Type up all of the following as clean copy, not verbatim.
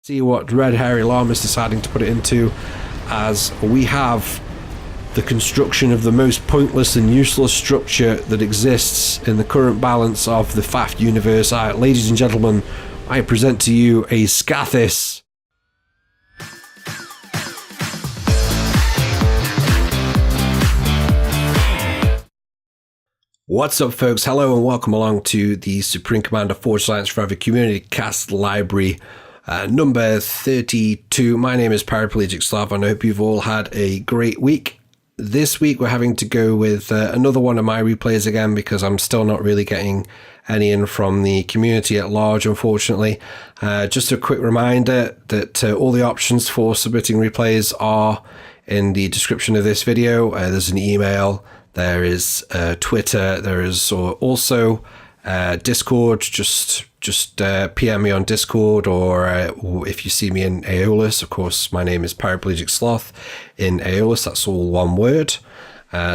See what Red Hairy Llama is deciding to put it into, as we have the construction of the most pointless and useless structure that exists in the current balance of the FAFT universe. Ladies and gentlemen, I present to you a Scathis. What's up, folks? Hello and welcome along to the Supreme Commander Forge Science Forever Community Cast Library number 32. My name is Paraplegic Slav and I hope you've all had a great week. This week we're having to go with another one of my replays again because I'm still not really getting any in from the community at large, unfortunately. Just a quick reminder that all the options for submitting replays are in the description of this video. There's an email, there is Twitter, there is also Discord. Just PM me on Discord, or if you see me in Aeolus, of course, my name is Paraplegic Sloth in Aeolus. That's all one word.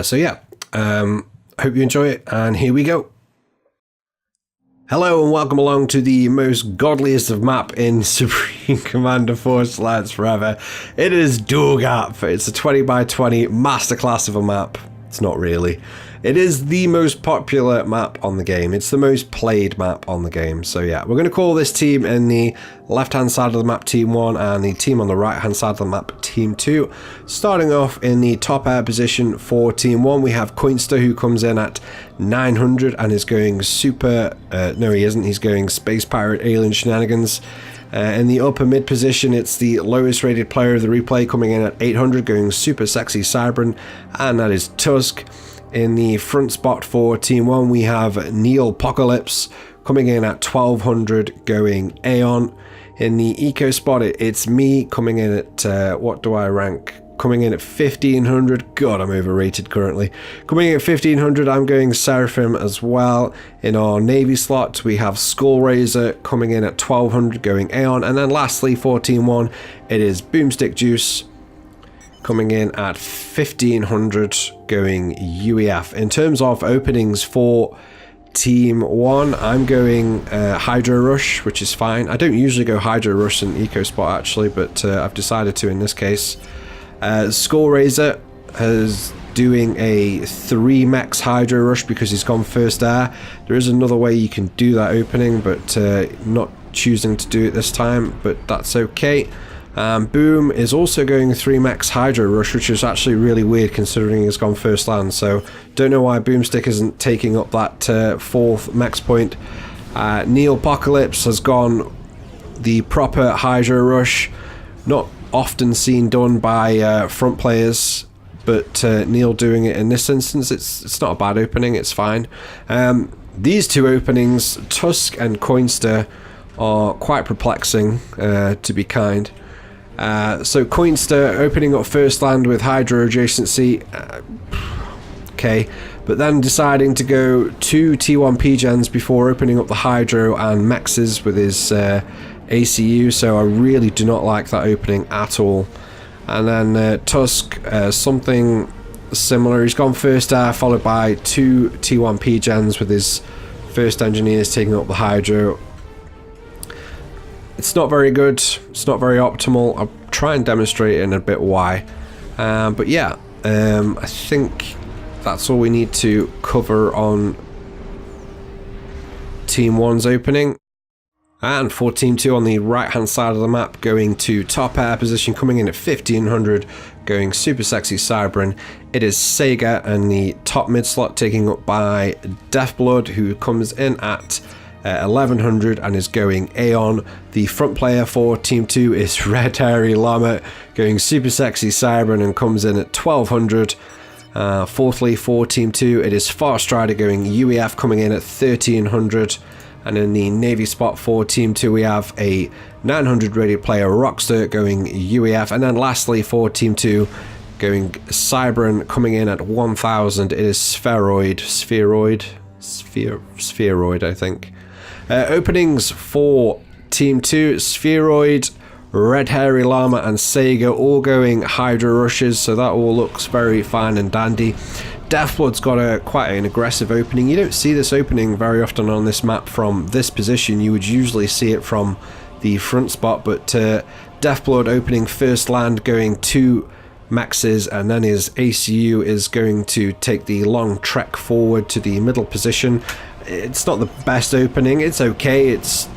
So yeah, hope you enjoy it, and here we go. Hello and welcome along to the most godliest of map in Supreme Commander Forge Science Forever. It is Duogap. It's a 20 by 20 masterclass of a map. It's not really. It is the most popular map on the game. It's the most played map on the game. So yeah, we're going to call this team in the left-hand side of the map Team 1 and the team on the right-hand side of the map Team 2. Starting off in the top air position for Team 1, we have Coinster, who comes in at 900 and is going super... no, he isn't. He's going Space Pirate Alien Shenanigans. In the upper mid position, it's the lowest rated player of the replay, coming in at 800, going Super Sexy Cybran, and that is Tusk. In the front spot for Team 1, we have Neil Apocalypse coming in at 1200, going Aeon. In the eco spot, it's me coming in at, what do I rank? Coming in at 1500. God, I'm overrated currently. Coming in at 1500, I'm going Seraphim as well. In our Navy slot, we have Skullraiser coming in at 1200, going Aeon. And then lastly, for Team 1, it is Boomstick Juice coming in at 1500, going UEF. In terms of openings for Team 1, I'm going Hydro Rush, which is fine. I don't usually go Hydro Rush in Eco Spot actually, but I've decided to in this case. Skullraiser is doing a 3 max Hydro Rush because he's gone first air. There is another way you can do that opening, but not choosing to do it this time, but that's okay. Boom is also going 3 max Hydro Rush, which is actually really weird considering he's gone first land, so don't know why Boomstick isn't taking up that 4th max point. Neil Apocalypse has gone the proper Hydro Rush, not often seen done by front players, but Neil doing it in this instance, it's not a bad opening, it's fine. These two openings, Tusk and Coinster, are quite perplexing, to be kind. So Coinster opening up first land with Hydro adjacency, okay, but then deciding to go 2 T1 P-Gens before opening up the Hydro and Mexes with his ACU, so I really do not like that opening at all. And then Tusk, something similar, he's gone first air followed by 2 T1 P-Gens with his first engineers taking up the Hydro. It's not very good, it's not very optimal. I'll try and demonstrate in a bit why. But yeah, I think that's all we need to cover on Team 1's opening. And for Team 2 on the right hand side of the map, going to top air position, coming in at 1500, going Super Sexy Cybran, it is Sega, and the top mid slot taking up by Deathblood, who comes in at 1100 and is going Aeon. The front player for Team 2 is Red Hairy Llama, going Super Sexy Cybran and comes in at 1200. Fourthly, for Team 2, it is Farstrider going UEF, coming in at 1300. And in the Navy spot for Team 2, we have a 900 rated player Rockster going UEF. And then lastly, for Team 2, going Cybran, coming in at 1000, it is Spheroid, I think. Openings for Team 2, Spheroid, Red Hairy Llama and Sega all going Hydro Rushes, so that all looks very fine and dandy. Deathblood's got quite an aggressive opening. You don't see this opening very often on this map from this position. You would usually see it from the front spot, but Deathblood opening first land, going 2 maxes, and then his ACU is going to take the long trek forward to the middle position. It's not the best opening, it's okay, it's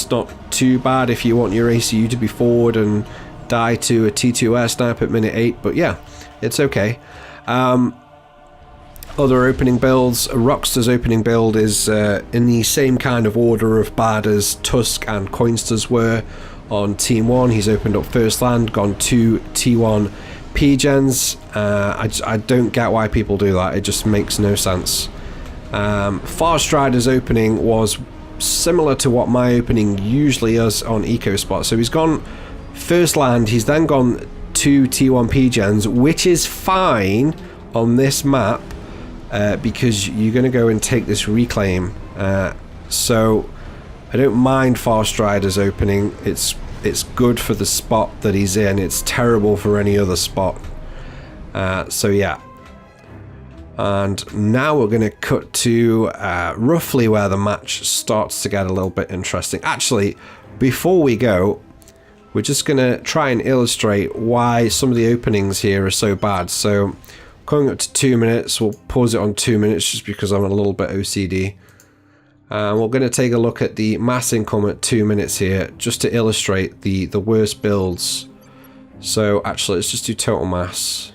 not too bad if you want your ACU to be forward and die to a T2 air snipe at minute 8, but yeah, it's okay. Other opening builds, Rockstar's opening build is in the same kind of order of bad as Tusk and Coinster's were on Team 1. He's opened up first land, gone 2 T1 P-gens. I don't get why people do that, it just makes no sense. Farstrider's opening was similar to what my opening usually is on EcoSpot. So he's gone first land, he's then gone 2 T1 P-gens, which is fine on this map because you're going to go and take this reclaim. So I don't mind Farstrider's opening, it's good for the spot that he's in, it's terrible for any other spot. So yeah. And now we're going to cut to roughly where the match starts to get a little bit interesting. Actually, before we go, we're just going to try and illustrate why some of the openings here are so bad. So, coming up to 2 minutes, we'll pause it on 2 minutes just because I'm a little bit OCD. We're going to take a look at the mass income at 2 minutes here, just to illustrate the worst builds. So, actually, let's just do total mass.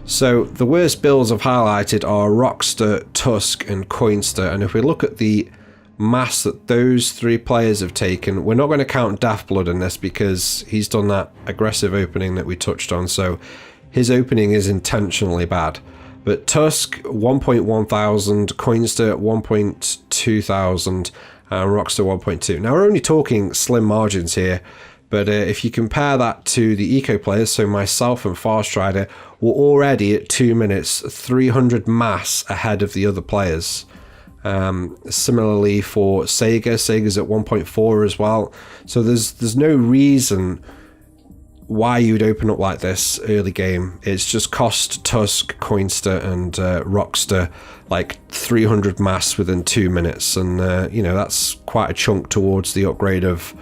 So the worst builds I've highlighted are Rockstar, Tusk and Coinster, and if we look at the mass that those 3 players have taken, we're not going to count Deathblood in this because he's done that aggressive opening that we touched on, so his opening is intentionally bad. But Tusk 1.1 thousand, Coinster 1.2 thousand, and Rockstar 1.2. Now we're only talking slim margins here, but if you compare that to the eco players, so myself and Farstrider, we're already at 2 minutes, 300 mass ahead of the other players. Similarly for Sega's at 1.4 as well. So there's no reason why you'd open up like this early game. It's just cost Tusk, Coinster and Rockstar like 300 mass within 2 minutes, and you know, that's quite a chunk towards the upgrade of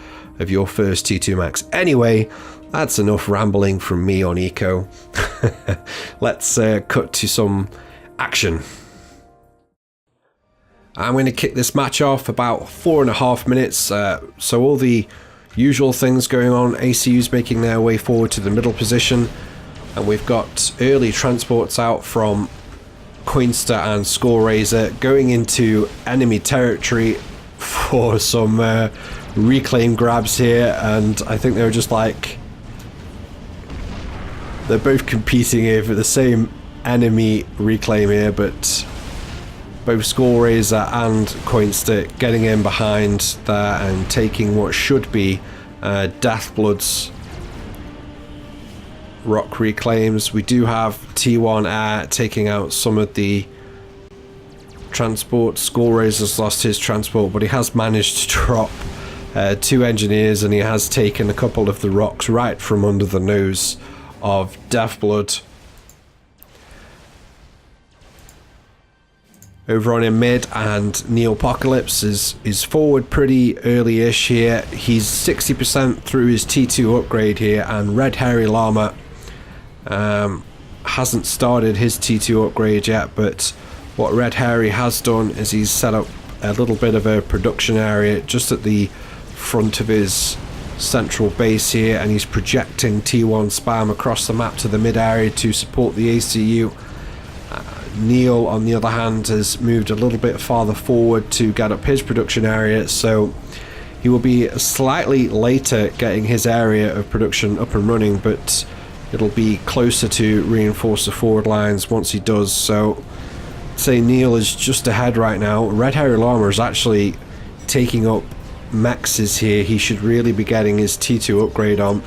your first T2 Max. Anyway, that's enough rambling from me on Eco. Let's cut to some action. I'm going to kick this match off about 4.5 minutes. So all the usual things going on. ACU's making their way forward to the middle position, and we've got early transports out from Coinster and Scoreraiser going into enemy territory for some reclaim grabs here, and I think they were just like, they're both competing here for the same enemy reclaim here, but both Scoreraiser and Coinster getting in behind there and taking what should be Deathblood's rock reclaims. We do have T1 Air taking out some of the transport. Scoreraiser's lost his transport, but he has managed to drop 2 engineers, and he has taken a couple of the rocks right from under the nose of Deathblood. Over on in mid, and Neopocalypse is forward pretty early-ish here. He's 60% through his T2 upgrade here, and Red Hairy Llama hasn't started his T2 upgrade yet, but what Red Hairy has done is he's set up a little bit of a production area just at the front of his central base here, and he's projecting T1 spam across the map to the mid area to support the ACU. Neil, on the other hand, has moved a little bit farther forward to get up his production area, so he will be slightly later getting his area of production up and running, but it'll be closer to reinforce the forward lines once he does. So say Neil is just ahead right now. Red Hairy Llama is actually taking up maxes here. He should really be getting his T2 upgrade on.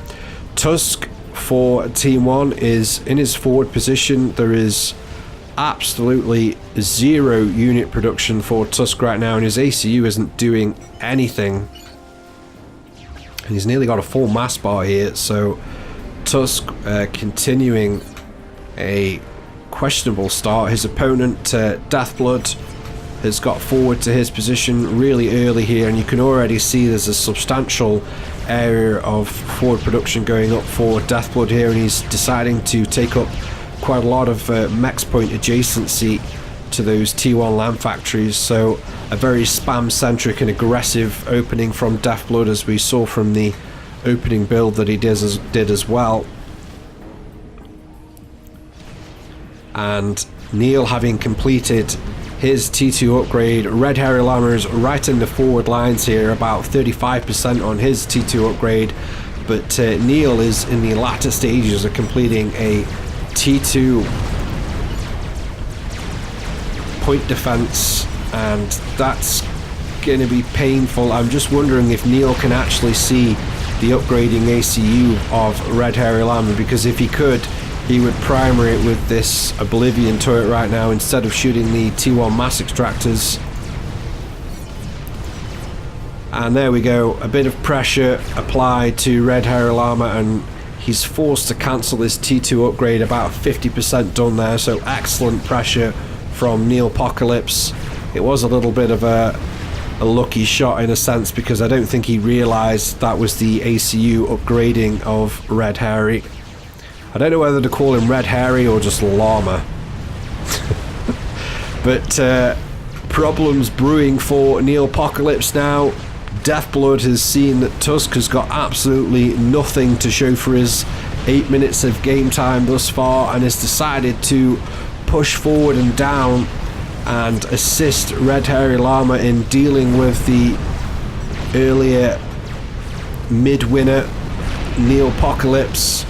Tusk for Team 1 is in his forward position. There is absolutely 0 unit production for Tusk right now, and his ACU isn't doing anything. And he's nearly got a full mass bar here, so Tusk continuing a questionable start. His opponent, Deathblood, has got forward to his position really early here, and you can already see there's a substantial area of forward production going up for Deathblood here, and he's deciding to take up quite a lot of max point adjacency to those T1 land factories. So a very spam centric and aggressive opening from Deathblood, as we saw from the opening build that he did as well. And Neil, having completed his T2 upgrade, Red Hairy Llama is right in the forward lines here, about 35% on his T2 upgrade, but Neil is in the latter stages of completing a T2 point defense, and that's going to be painful. I'm just wondering if Neil can actually see the upgrading ACU of Red Hairy Llama, because if he could, he would primary it with this Oblivion turret right now instead of shooting the T1 mass extractors. And there we go, a bit of pressure applied to Red Hairy Llama, and he's forced to cancel this T2 upgrade, about 50% done there, so excellent pressure from Neil Apocalypse. It was a little bit of a lucky shot in a sense, because I don't think he realised that was the ACU upgrading of Red Hairy. I don't know whether to call him Red Hairy or just Llama. But problems brewing for Neil Apocalypse now. Deathblood has seen that Tusk has got absolutely nothing to show for his 8 minutes of game time thus far, and has decided to push forward and down and assist Red Hairy Llama in dealing with the earlier mid-winner Neil Apocalypse.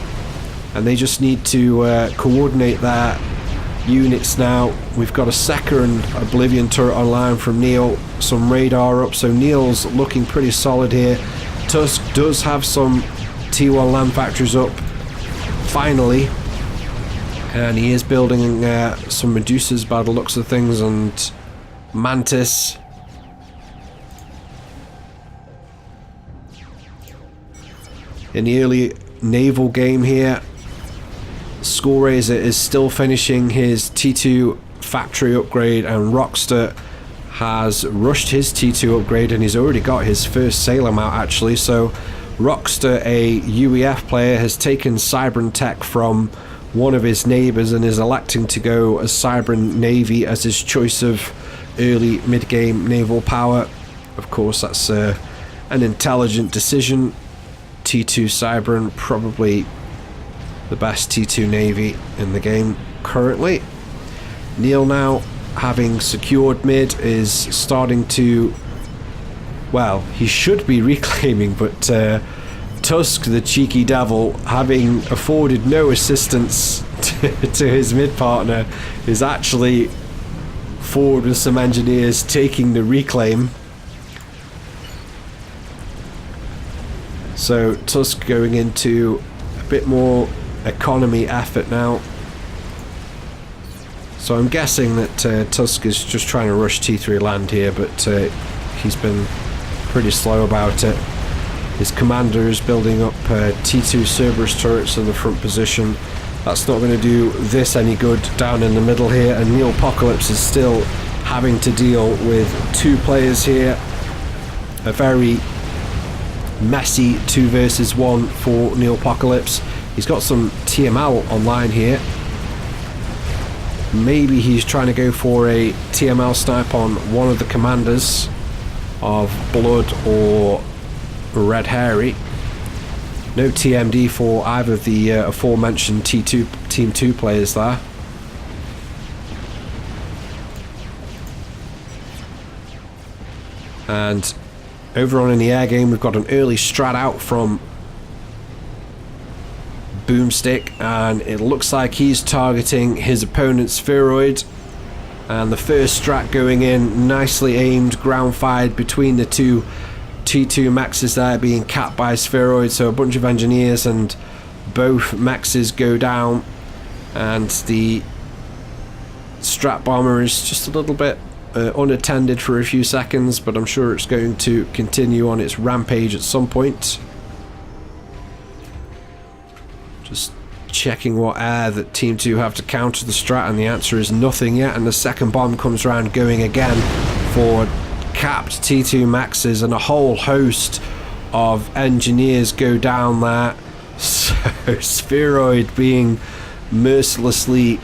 And they just need to coordinate their units now. We've got a second Oblivion turret online from Neil, some radar up, so Neil's looking pretty solid here. Tusk does have some T1 land factories up, finally, and he is building some Medusas by the looks of things, and Mantis. In the early naval game here, Skullraiser is still finishing his T2 factory upgrade, and Rockster has rushed his T2 upgrade, and he's already got his first sailor mount actually. So Rockster, a UEF player, has taken Cybran tech from one of his neighbours and is electing to go a Cybran Navy as his choice of early mid-game naval power. Of course, that's an intelligent decision. T2 Cybran, probably the best T2 Navy in the game currently. Neil, now having secured mid, is starting to, well, he should be reclaiming, but Tusk, the cheeky devil, having afforded no assistance to his mid partner, is actually forward with some engineers taking the reclaim. So Tusk going into a bit more economy effort now. So I'm guessing that Tusk is just trying to rush T3 land here, but he's been pretty slow about it. His commander is building up T2 Cerberus turrets in the front position. That's not going to do this any good down in the middle here, and Neil Apocalypse is still having to deal with two players here. A very messy 2 versus 1 for Neil Apocalypse. He's got some TML online here. Maybe he's trying to go for a TML snipe on one of the commanders of Blood or Red Hairy. No TMD for either of the aforementioned T2 Team 2 players there. And over on in the air game, we've got an early strat out from Boomstick, and it looks like he's targeting his opponent's spheroid, and the first strat going in, nicely aimed, ground fired between the two T2 mexes there, being capped by spheroid. So a bunch of engineers and both mexes go down, and the strat bomber is just a little bit unattended for a few seconds, but I'm sure it's going to continue on its rampage at some point. Just checking what air that Team 2 have to counter the strat, and the answer is nothing yet. And the second bomb comes around, going again for capped T2 Maxes, and a whole host of engineers go down there. So Spheroid being mercilessly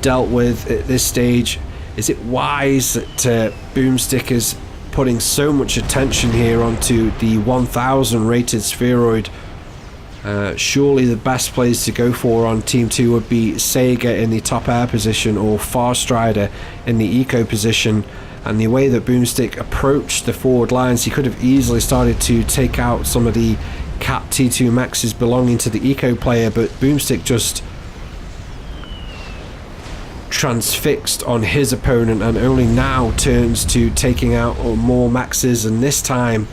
dealt with at this stage. Is it wise that Boomstick is putting so much attention here onto the 1000 rated Spheroid? Surely the best plays to go for on Team 2 would be Sega in the top air position or Farstrider in the eco position. And the way that Boomstick approached the forward lines, he could have easily started to take out some of the cap T2 Maxes belonging to the eco player, but Boomstick just transfixed on his opponent and only now turns to taking out more Maxes, and this time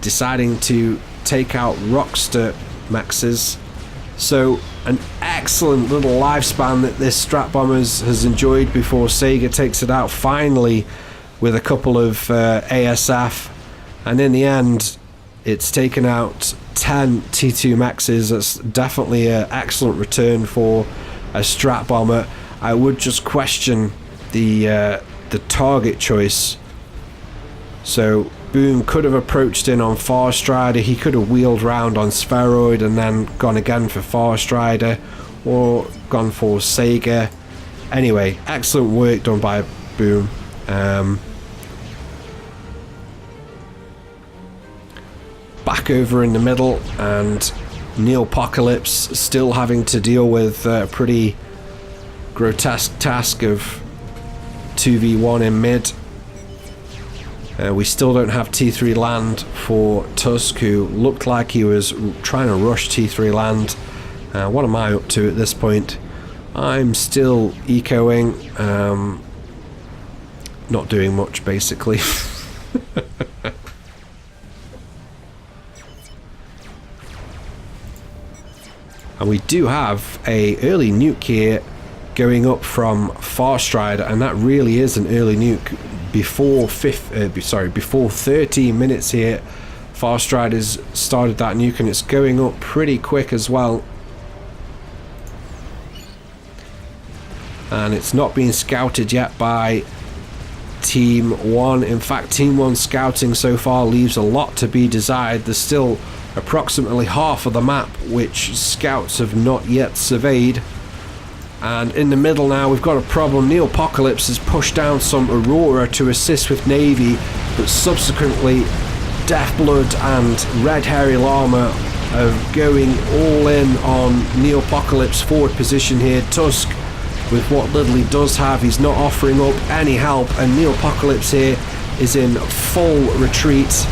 deciding to take out Rockster Maxes. So an excellent little lifespan that this Strat Bombers has enjoyed before Sega takes it out finally with a couple of ASF, and in the end it's taken out 10 T2 Maxes. That's definitely an excellent return for a Strat Bomber. I would just question the target choice. So Boom could have approached in on Farstrider, he could have wheeled round on Spheroid and then gone again for Farstrider, or gone for Sega. Anyway, excellent work done by Boom. Back over in the middle, and Neopocalypse still having to deal with a pretty grotesque task of 2v1 in mid. We still don't have T3 land for Tusk, who looked like he was trying to rush T3 land. What am I up to at this point? I'm still ecoing, not doing much basically. And we do have a early nuke here going up from Farstrider, and that really is an early nuke. Before 13 minutes here, Farstrider's started that nuke, and it's going up pretty quick as well. And it's not being scouted yet by Team 1. In fact, Team 1 scouting so far leaves a lot to be desired. There's still approximately half of the map which scouts have not yet surveyed. And in the middle now we've got a problem. Neopocalypse has pushed down some Aurora to assist with Navy, but subsequently Deathblood and Red Hairy Llama are going all in on Neopocalypse forward position here. Tusk, with what little he does have, he's not offering up any help, and Neopocalypse here is in full retreat.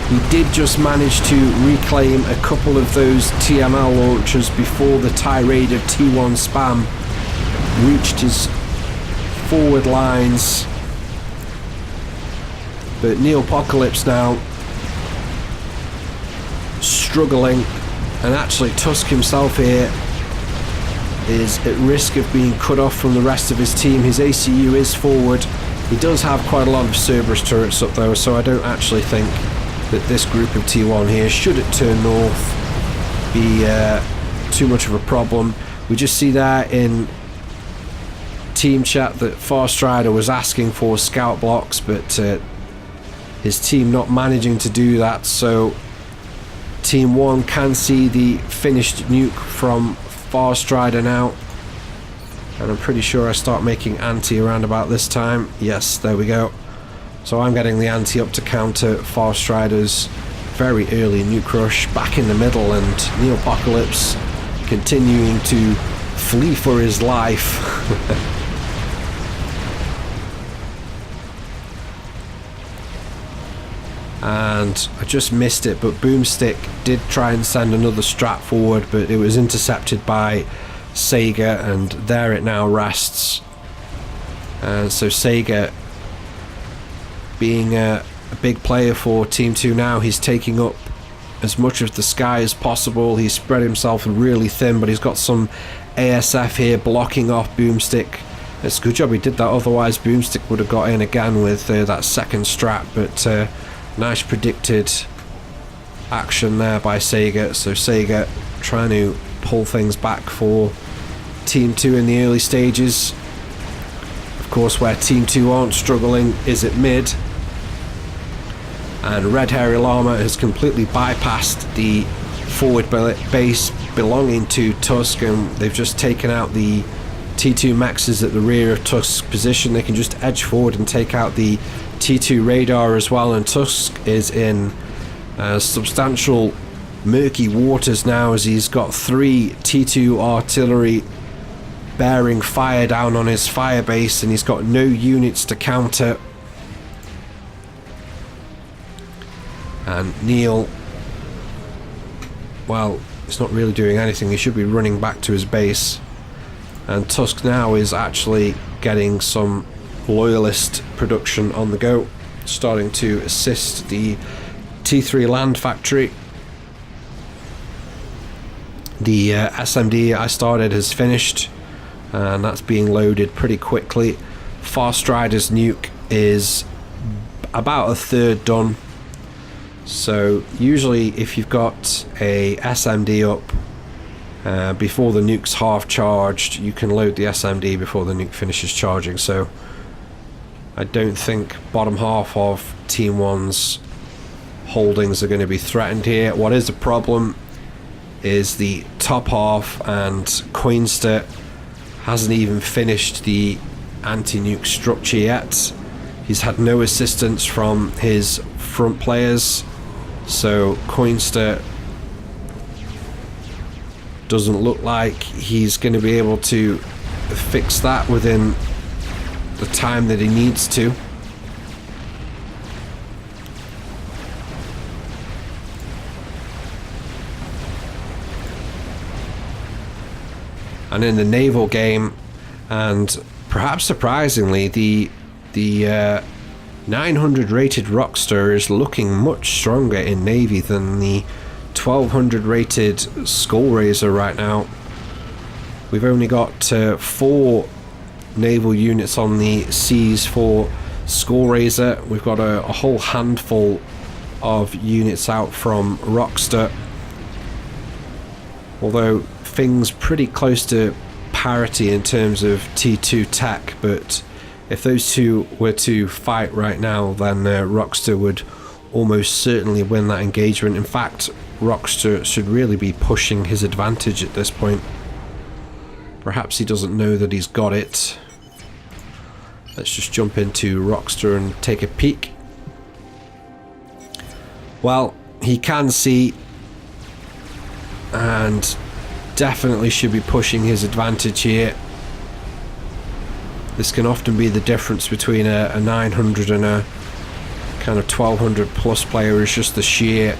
He did just manage to reclaim a couple of those TML launchers before the tirade of T1 spam reached his forward lines. But Neopocalypse now struggling, and actually Tusk himself here is at risk of being cut off from the rest of his team. His ACU is forward. He does have quite a lot of Cerberus turrets up though, so I don't actually think that this group of T1 here, should it turn north, be too much of a problem. We just see there in team chat that Farstrider was asking for scout blocks, but his team not managing to do that, so Team 1 can see the finished nuke from Farstrider now. And I'm pretty sure I start making anti around about this time. Yes, there we go. So I'm getting the anti up to counter Farstrider's very early nuke rush. Back in the middle, and Neopocalypse continuing to flee for his life. And I just missed it, but Boomstick did try and send another strat forward, but it was intercepted by Sega, and there it now rests. And so Sega, being a big player for Team 2 now, he's taking up as much of the sky as possible. He's spread himself really thin, but he's got some ASF here blocking off Boomstick. It's a good job he did that, otherwise Boomstick would have got in again with that second strat, but nice predicted action there by Sega. So Sega trying to pull things back for Team 2 in the early stages. Of course, where Team 2 aren't struggling is at mid. And Red Hairy Llama has completely bypassed the forward base belonging to Tusk, and they've just taken out the T2 Maxes at the rear of Tusk's position. They can just edge forward and take out the T2 radar as well, and Tusk is in substantial murky waters now, as he's got 3 T2 artillery bearing fire down on his fire base, and he's got no units to counter. And Neil, well, he's not really doing anything. He should be running back to his base. And Tusk now is actually getting some loyalist production on the go, starting to assist the T3 land factory. The SMD I started has finished, and that's being loaded pretty quickly. Farstrider's nuke is about a third done. So usually if you've got a SMD up before the nuke's half charged, you can load the SMD before the nuke finishes charging. So I don't think bottom half of Team 1's holdings are going to be threatened here. What is a problem is the top half, and Coinster hasn't even finished the anti-nuke structure yet. He's had no assistance from his front players, so Coinster doesn't look like he's going to be able to fix that within the time that he needs to. And in the naval game, and perhaps surprisingly, the 900 rated Rockstar is looking much stronger in Navy than the 1200 rated Skullraiser right now. We've only got 4 naval units on the seas for Skullraiser. We've got a whole handful of units out from Rockstar, although things pretty close to parity in terms of T2 tech. But if those two were to fight right now, then Rockstar would almost certainly win that engagement. In fact, Rockstar should really be pushing his advantage at this point. Perhaps he doesn't know that he's got it. Let's just jump into Rockstar and take a peek. Well, he can see, and definitely should be pushing his advantage here. This can often be the difference between a 900 and a kind of 1200 plus player, is just the sheer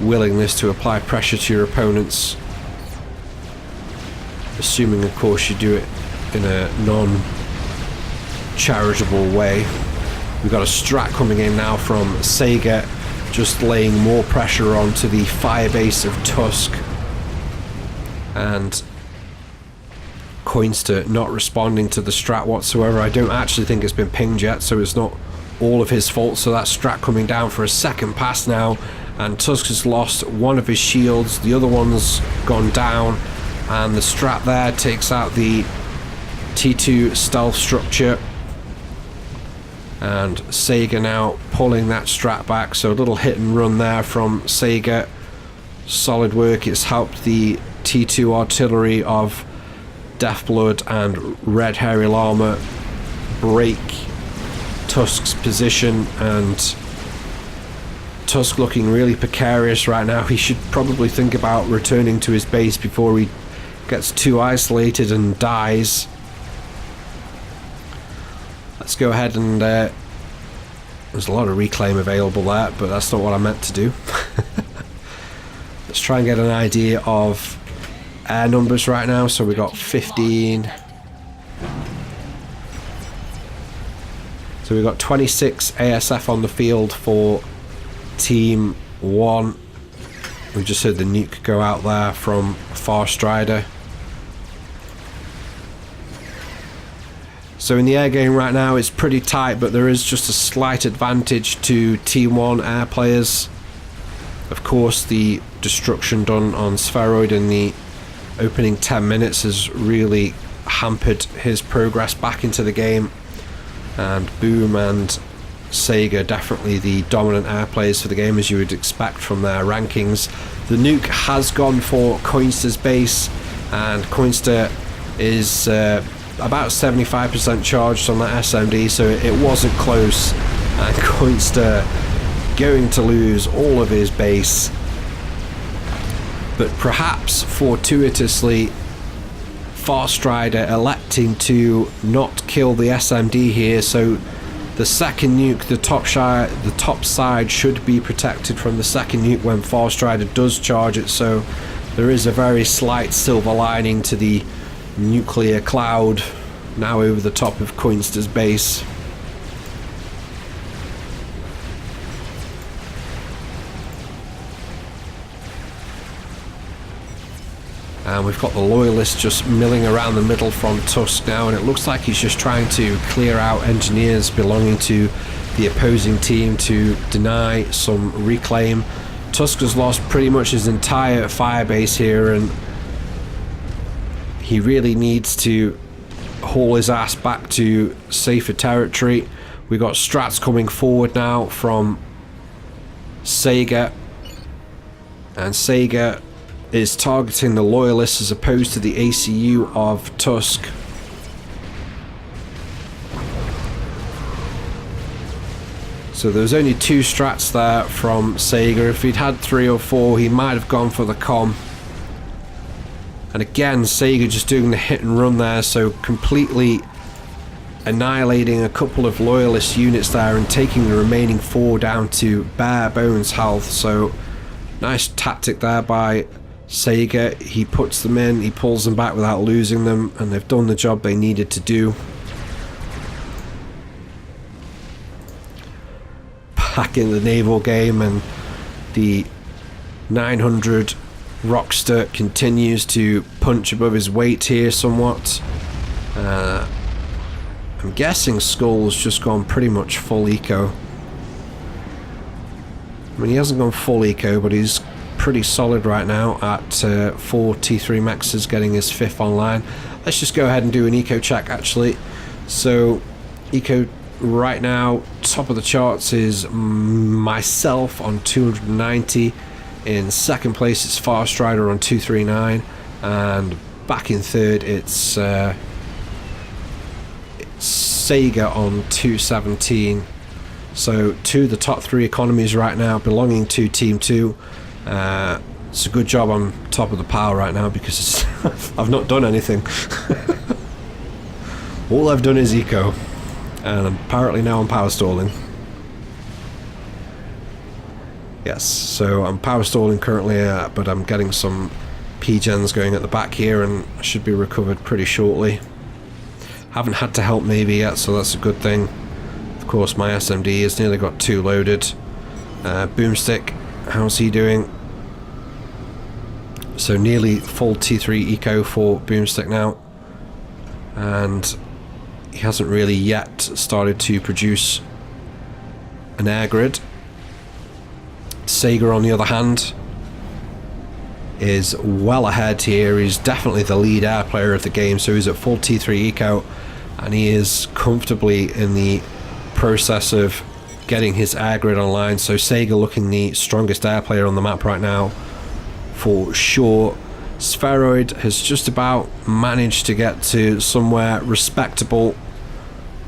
willingness to apply pressure to your opponents, assuming of course you do it in a non-charitable way. We've got a strat coming in now from Sega, just laying more pressure onto the firebase of Tusk, and Coinster not responding to the strat whatsoever. I don't actually think it's been pinged yet, so it's not all of his fault. So that strat coming down for a second pass now, and Tusk has lost one of his shields, the other one's gone down, and the strat there takes out the T2 stealth structure, and Sega now pulling that strat back. So a little hit and run there from Sega. Solid work. It's helped the T2 artillery of Deathblood and Red Hairy Llama break Tusk's position, and Tusk looking really precarious right now. He should probably think about returning to his base before he gets too isolated and dies. Let's go ahead and there's a lot of reclaim available there, but that's not what I meant to do. Let's try and get an idea of air numbers right now. So we got 15. So we've got 26 ASF on the field for Team 1. We just heard the nuke go out there from Farstrider. So in the air game right now it's pretty tight, but there is just a slight advantage to Team 1 air players. Of course, course, the destruction done on Spheroid in the opening 10 minutes has really hampered his progress back into the game, and Boom and Sega definitely the dominant air players for the game, as you would expect from their rankings. The nuke has gone for Coinster's base, and Coinster is about 75% charged on that SMD, so it wasn't close, and Coinster going to lose all of his base. But perhaps fortuitously, Farstrider electing to not kill the SMD here, so the second nuke, the top side should be protected from the second nuke when Farstrider does charge it, so there is a very slight silver lining to the nuclear cloud now over the top of Coinster's base. And we've got the Loyalists just milling around the middle from Tusk now, and it looks like he's just trying to clear out engineers belonging to the opposing team to deny some reclaim. Tusk has lost pretty much his entire firebase here, and he really needs to haul his ass back to safer territory. We've got strats coming forward now from Sega, and Sega is targeting the Loyalists as opposed to the ACU of Tusk. So there's only 2 strats there from Sega. If he'd had 3 or 4, he might have gone for the com. And again, Sega just doing the hit and run there, so completely annihilating a couple of Loyalist units there and taking the remaining 4 down to bare bones health. So nice tactic there by Sega. He puts them in, he pulls them back without losing them, and they've done the job they needed to do. Back in the naval game, and the 900 Rockster continues to punch above his weight here somewhat. I'm guessing Skull's just gone pretty much full eco. I mean, he hasn't gone full eco, but he's pretty solid right now at 4 T3 maxes, getting his 5th online. Let's just go ahead and do an eco check actually. So eco right now, top of the charts is myself on 290. In second place it's Farstrider on 239, and back in third it's Sega on 217. So 2 of the top 3 economies right now belonging to Team 2. It's a good job I'm top of the pile right now, because I've not done anything. All I've done is eco, and apparently now I'm power stalling. Yes, so I'm power stalling currently, but I'm getting some P-gens going at the back here, and I should be recovered pretty shortly. Haven't had to help maybe yet, so that's a good thing. Of course, my SMD has nearly got 2 loaded. Boomstick, how's he doing? So nearly full T3 eco for Boomstick now, and he hasn't really yet started to produce an air grid. Sega on the other hand is well ahead here. He's definitely the lead air player of the game, so he's at full T3 eco, and he is comfortably in the process of getting his air grid online. So Sega looking the strongest air player on the map right now for sure. Spheroid has just about managed to get to somewhere respectable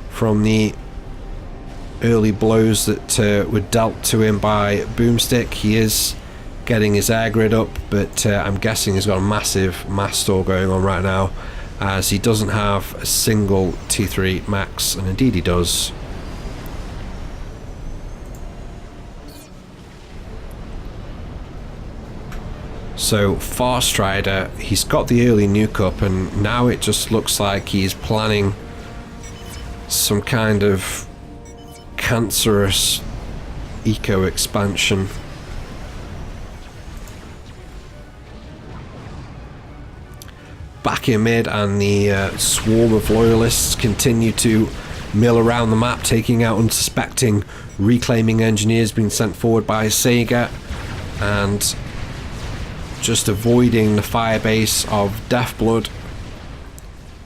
from the early blows that were dealt to him by Boomstick. He is getting his air grid up, but I'm guessing he's got a massive mass store going on right now, as he doesn't have a single T3 max, and indeed he does. So Farstrider, he's got the early nuke up, and now it just looks like he's planning some kind of cancerous eco expansion. Back in mid, and the swarm of Loyalists continue to mill around the map, taking out unsuspecting reclaiming engineers being sent forward by Sega. and just avoiding the fire base of Deathblood.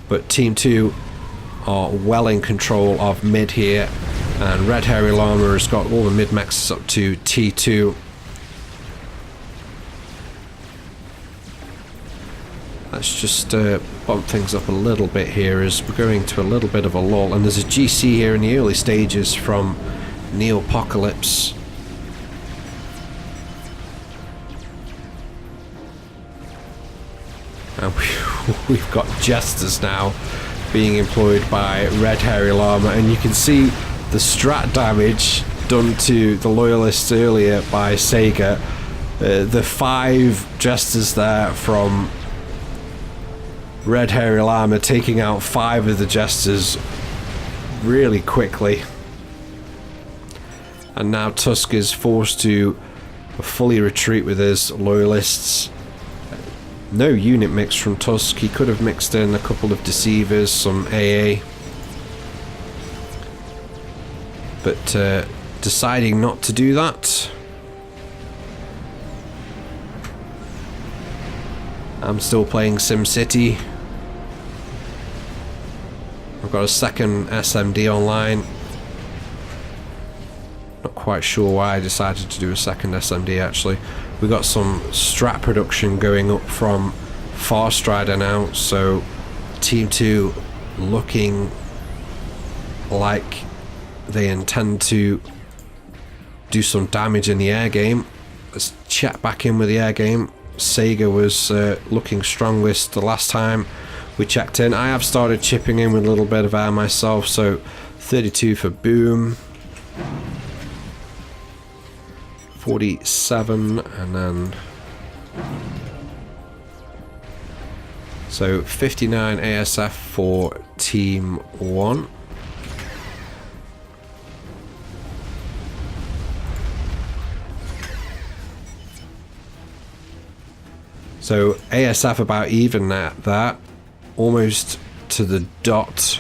But Team 2 are well in control of mid here, and Red Hairy Llama has got all the mid mechs up to T2. Let's just bump things up a little bit here as we're going to a little bit of a lull, and there's a GC here in the early stages from Neopocalypse. And we've got Jesters now being employed by Red Hairy Llama, and you can see the strat damage done to the Loyalists earlier by Sega. The 5 Jesters there from Red Hairy Llama taking out 5 of the Jesters really quickly. And now Tusk is forced to fully retreat with his Loyalists. No unit mix from Tusk. He could have mixed in a couple of Deceivers, some AA. But deciding not to do that. I'm still playing SimCity. I've got a second SMD online. Not quite sure why I decided to do a second SMD actually. We got some strat production going up from Farstrider now, so Team 2 looking like they intend to do some damage in the air game. Let's check back in with the air game. Sega was looking strongest the last time we checked in. I have started chipping in with a little bit of air myself, so 32 for Boom, 47, and then so 59 ASF for Team 1. So ASF about even at that, almost to the dot.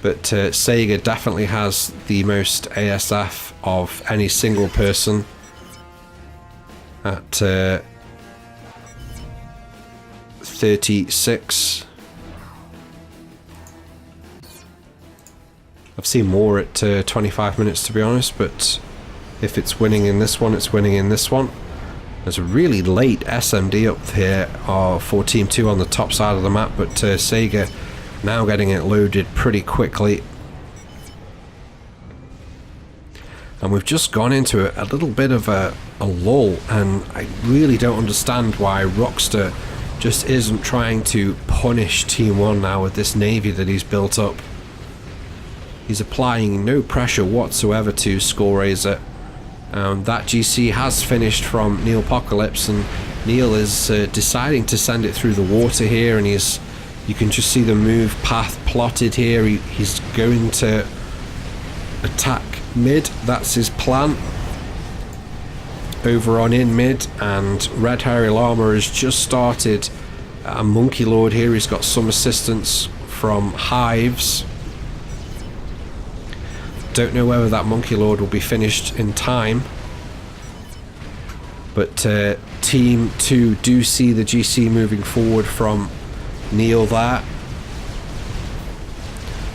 But Sega definitely has the most ASF of any single person at 36. I've seen more at 25 minutes to be honest, but if it's winning in this one, it's winning in this one. There's a really late SMD up here for Team 2 on the top side of the map, but Sega now getting it loaded pretty quickly. And we've just gone into a little bit of a lull, and I really don't understand why Rockstar just isn't trying to punish Team 1 now with this navy that he's built up. He's applying no pressure whatsoever to Skullraiser. That GC has finished from Neopocalypse, and Neil is deciding to send it through the water here, and you can just see the move path plotted here. He's going to attack mid, that's his plan. Over on in mid, and Red Hairy Llama has just started a Monkey Lord here. He's got some assistance from Hives. Don't know whether that Monkey Lord will be finished in time, but Team 2 do see the GC moving forward from Neil there.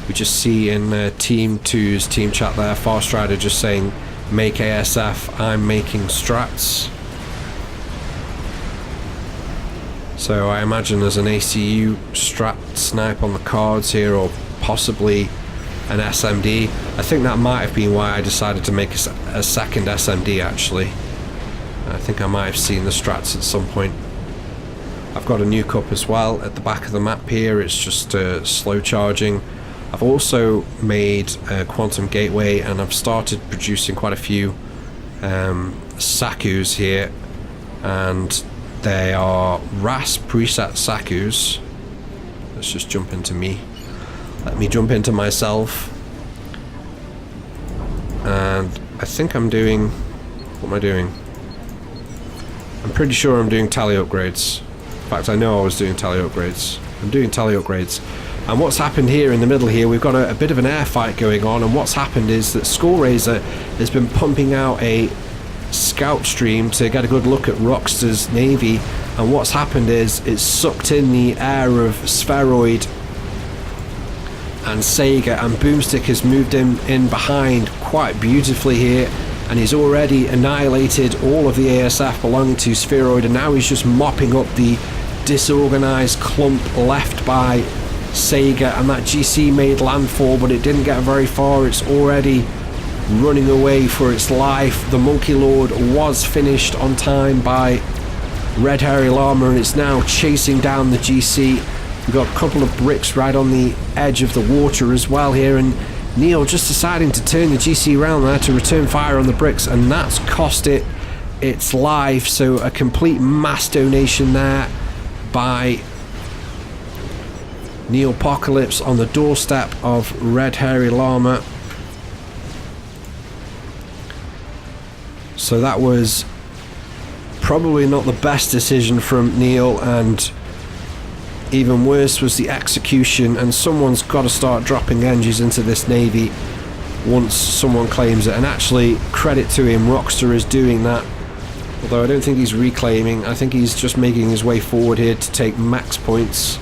We just see in Team 2's team chat there, Farstrider just saying make ASF, I'm making strats. So I imagine there's an ACU strat snipe on the cards here, or possibly an SMD. I think that might have been why I decided to make a second SMD actually. I think I might have seen the strats at some point. I've got a nuke up as well at the back of the map here. It's just slow charging. I've also made a Quantum Gateway, and I've started producing quite a few Sakus here, and they are RAS preset Sakus. Let's just jump into me. Let me jump into myself. And I think I'm doing... what am I doing? I'm pretty sure I'm doing tally upgrades. In fact, I know I was doing tally upgrades. I'm doing tally upgrades. And what's happened here in the middle here, we've got a bit of an air fight going on, and what's happened is that Skullraiser has been pumping out a scout stream to get a good look at Rockstar's navy, and what's happened is it's sucked in the air of Spheroid and Sega, and Boomstick has moved him in behind quite beautifully here, and he's already annihilated all of the ASF belonging to Spheroid, and now he's just mopping up the disorganized clump left by Sega, and that GC made landfall, but it didn't get very far. It's already running away for its life. The Monkey Lord was finished on time by Red Hairy Llama, and it's now chasing down the GC. We've got a couple of bricks right on the edge of the water as well here, and Neil just deciding to turn the GC around there to return fire on the bricks, and that's cost it its life. So a complete mass donation there by Neopocalypse on the doorstep of Red Hairy Llama. So that was probably not the best decision from Neil, and even worse was the execution, and someone's got to start dropping engines into this navy once someone claims it, and actually credit to him, Rockstar is doing that, although I don't think he's reclaiming. I think he's just making his way forward here to take max points.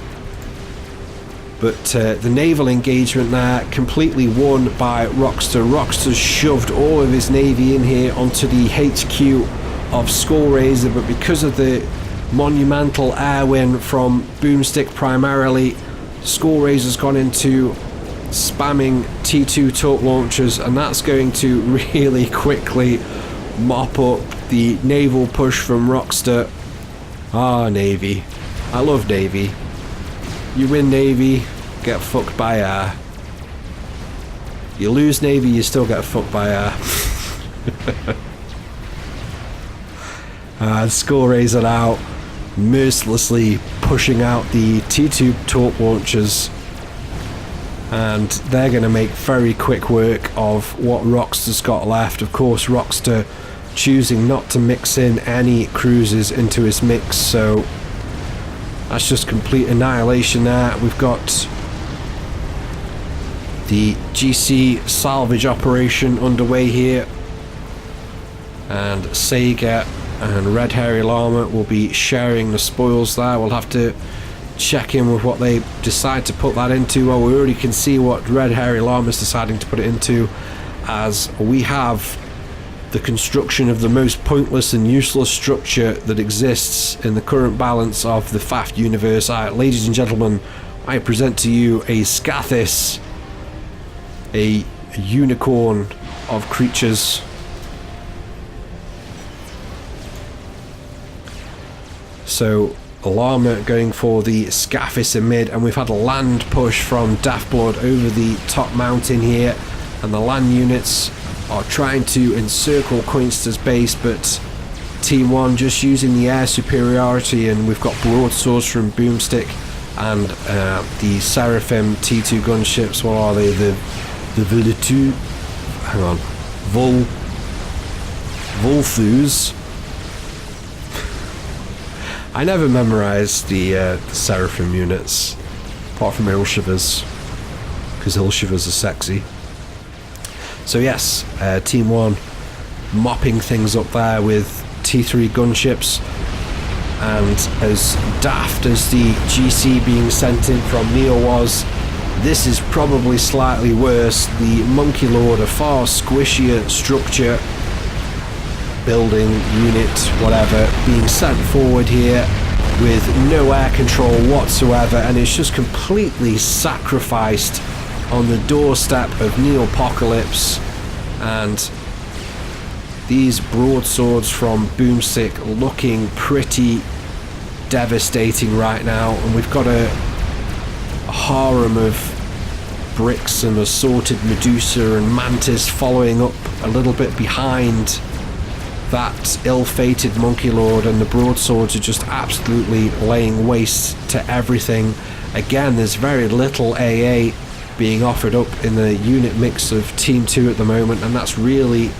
But the naval engagement there completely won by Rockstar. Rockstar shoved all of his navy in here onto the HQ of Skullraiser, but because of the monumental air win from Boomstick primarily, Skullraiser's gone into spamming T2 torp launchers, and that's going to really quickly mop up the naval push from Rockstar. Ah, Navy. I love Navy. You win Navy, get fucked by air. You lose Navy, you still get fucked by air. Skullraiser out, mercilessly pushing out the T2 torp launchers, and they're going to make very quick work of what Rockstar's got left. Of course, Rockstar choosing not to mix in any cruisers into his mix, so that's just complete annihilation there. We've got the GC salvage operation underway here, and Sega and Red Hairy Llama will be sharing the spoils there. We'll have to check in with what they decide to put that into. Well, we already can see what Red Hairy Llama is deciding to put it into, as we have the construction of the most pointless and useless structure that exists in the current balance of the FAFT universe. Ladies and gentlemen, I present to you a Scathis, a unicorn of creatures. So Llama going for the Scathis in mid, and we've had a land push from Daft Blood over the top mountain here, and the land units are trying to encircle Coinster's base, but Team 1 just using the air superiority, and we've got broadswords from Boomstick and the Seraphim T2 gunships. What are they? The Vilitu, hang on, Volthus. I never memorised the Seraphim units, apart from Ilshivers, because Ilshivers are sexy. So yes, Team 1 mopping things up there with T3 gunships, and as daft as the GC being sent in from Neil was, this is probably slightly worse. The Monkey Lord, a far squishier structure, building, unit, whatever, being sent forward here with no air control whatsoever, and it's just completely sacrificed on the doorstep of Neopocalypse. And these broadswords from Boomstick looking pretty devastating right now, and we've got a harem of bricks and assorted Medusa and Mantis following up a little bit behind that ill-fated Monkey Lord, and the broadswords are just absolutely laying waste to everything. Again, there's very little AA being offered up in the unit mix of Team 2 at the moment, and that's really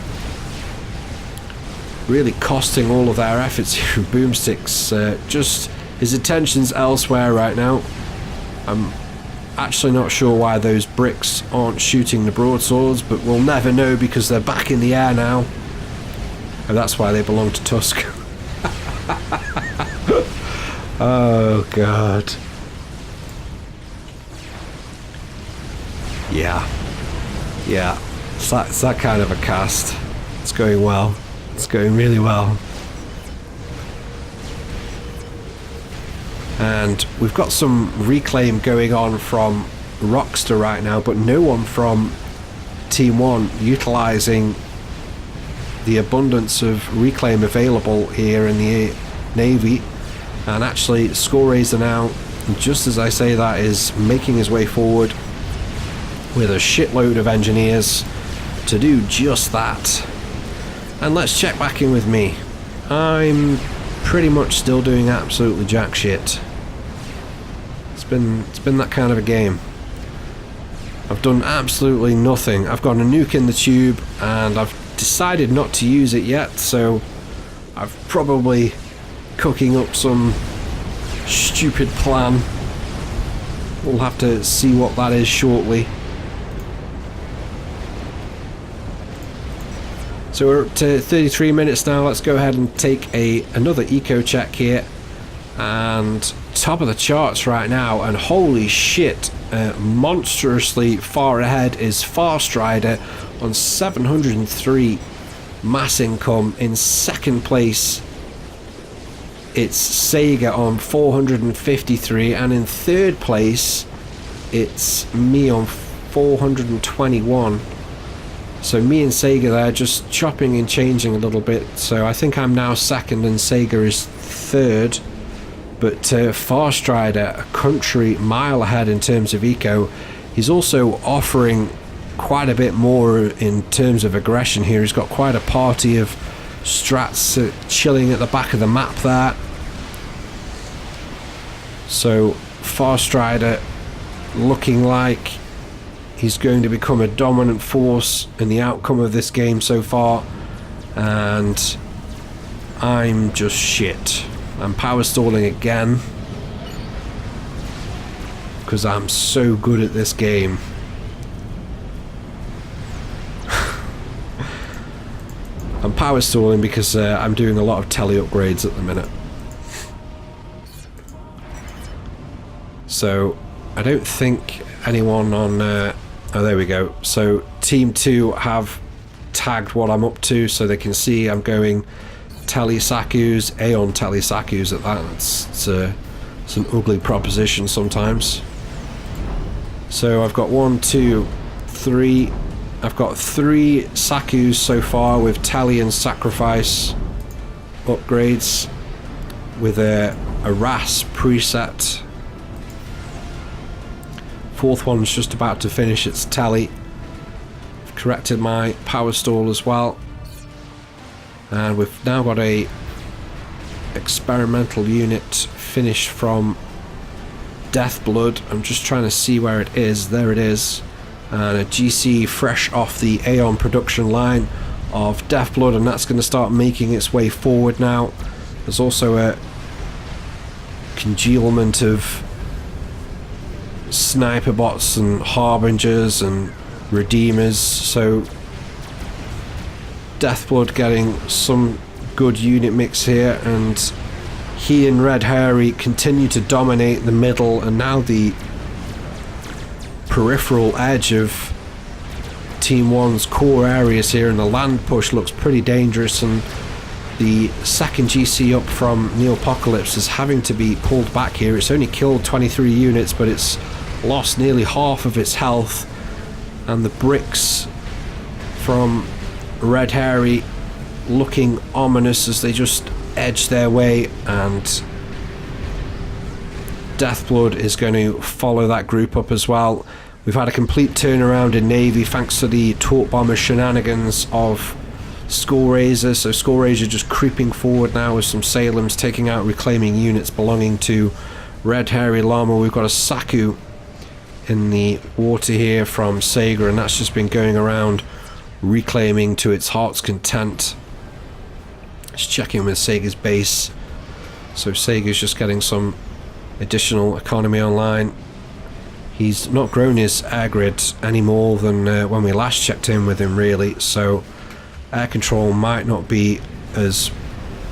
costing all of their efforts here. Boomstick's just his attention's elsewhere right now. I'm actually not sure why those bricks aren't shooting the broadswords, but we'll never know because they're back in the air now. And that's why they belong to Tusk. Oh, God. Yeah. Yeah. It's that kind of a cast. It's going well. It's going really well. And we've got some reclaim going on from Rockstar right now, but no one from Team 1 utilising the abundance of reclaim available here in the Navy. And actually, Skullraiser now, just as I say that, is making his way forward with a shitload of engineers to do just that. And let's check back in with me. I'm pretty much still doing absolutely jack shit. It's been that kind of a game. I've done absolutely nothing. I've got a nuke in the tube and I've decided not to use it yet, so I'm probably cooking up some stupid plan. We'll have to see what that is shortly. So we're up to 33 minutes now. Let's go ahead and take another eco check here. And top of the charts right now, and holy shit, monstrously far ahead is Farstrider on 703 mass income. In second place it's Sega on 453, and in third place it's me on 421. So me and Sega there just chopping and changing a little bit. So I think I'm now second and Sega is third. But Farstrider, a country mile ahead in terms of eco. He's also offering quite a bit more in terms of aggression here. He's got quite a party of strats chilling at the back of the map there. So Farstrider looking like he's going to become a dominant force in the outcome of this game so far, and I'm just shit. I'm power stalling again because I'm so good at this game. I'm power stalling because I'm doing a lot of tele upgrades at the minute. So I don't think anyone on oh, there we go. So Team 2 have tagged what I'm up to so they can see I'm going Talisaku's, Aeon Talisaku's at that. It's an ugly proposition sometimes. So I've got 1, 2, 3. I've got 3 Sakus so far with Tally and Sacrifice upgrades with a RAS preset. Fourth one's just about to finish its tally. I've corrected my power stall as well. And we've now got a experimental unit finished from Deathblood. I'm just trying to see where it is. There it is. And a GC fresh off the Aeon production line of Deathblood, and that's going to start making its way forward now. There's also a congealment of sniper bots and harbingers and redeemers, so Deathblood getting some good unit mix here, and he and Red Hairy continue to dominate the middle, and now the peripheral edge of Team 1's core areas here, and the land push looks pretty dangerous, and the second GC up from Neopocalypse is having to be pulled back here. It's only killed 23 units, but it's lost nearly half of its health, and the bricks from Red Hairy looking ominous as they just edge their way, and Deathblood is going to follow that group up as well. We've had a complete turnaround in Navy thanks to the Torp Bomber shenanigans of Skullraiser. So Skullraiser just creeping forward now with some Salems, taking out reclaiming units belonging to Red Hairy Llama. We've got a Saku in the water here from Sega, and that's just been going around reclaiming to its heart's content. Just checking with Sega's base. So Sega's just getting some additional economy online. He's not grown his air grid any more than when we last checked in with him, really, so air control might not be as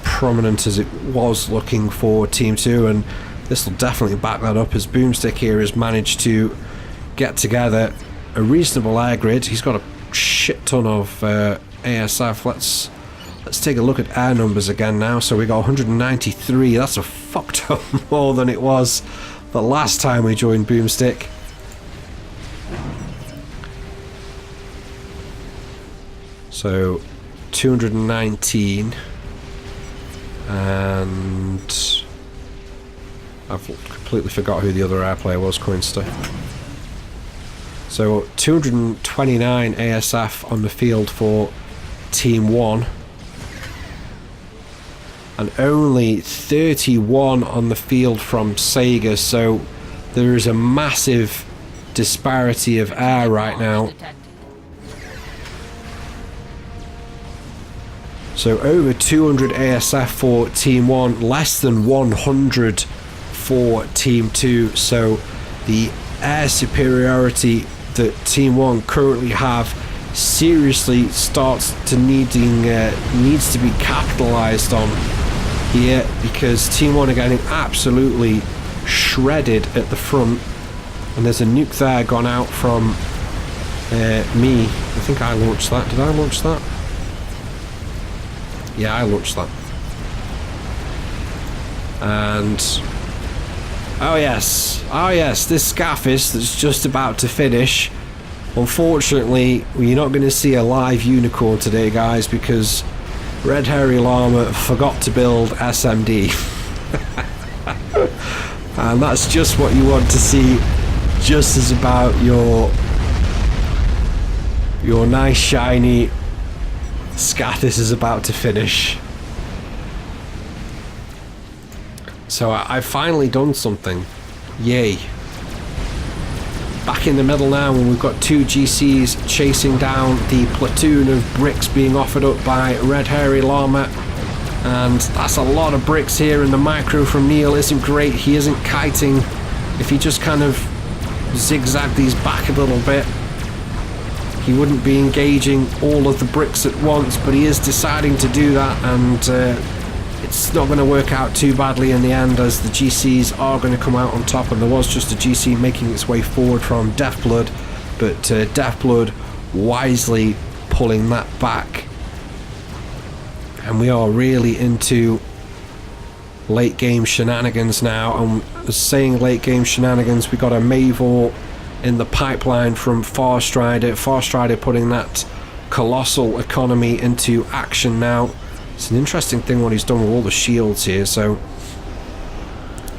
prominent as it was looking for Team 2, and this will definitely back that up as Boomstick here has managed to get together a reasonable air grid. He's got a shit ton of ASF. Let's take a look at air numbers again now. So we got 193. That's a fuck ton more than it was the last time we joined Boomstick. So 219, and I've completely forgot who the other air player was, Coinster. So 229 ASF on the field for Team 1, and only 31 on the field from Sega, so there is a massive disparity of air right now. So over 200 ASF for Team 1, less than 100 for Team 2, so the air superiority that Team 1 currently have seriously starts to needs to be capitalized on here, because Team 1 are getting absolutely shredded at the front, and there's a nuke there gone out from me. I think I launched that. Did I launch that? Yeah, I launched that. And oh yes, this Scaffis that's just about to finish. Unfortunately, you're not going to see a live unicorn today, guys, because Red Hairy Llama forgot to build SMD. And that's just what you want to see, just as about your nice shiny Scathis is about to finish. So I've finally done something. Yay. Back in the middle now, when we've got two GCs chasing down the platoon of bricks being offered up by Red Hairy Llama. And that's a lot of bricks here, and the micro from Neil isn't great. He isn't kiting. If he just kind of zigzagged these back a little bit, he wouldn't be engaging all of the bricks at once, but he is deciding to do that, and it's not going to work out too badly in the end, as the GCs are going to come out on top. And there was just a GC making its way forward from Deathblood, but Deathblood wisely pulling that back. And we are really into late game shenanigans now, and saying late game shenanigans, we got a Mavor in the pipeline from Farstrider. Farstrider putting that colossal economy into action now. It's an interesting thing what he's done with all the shields here. So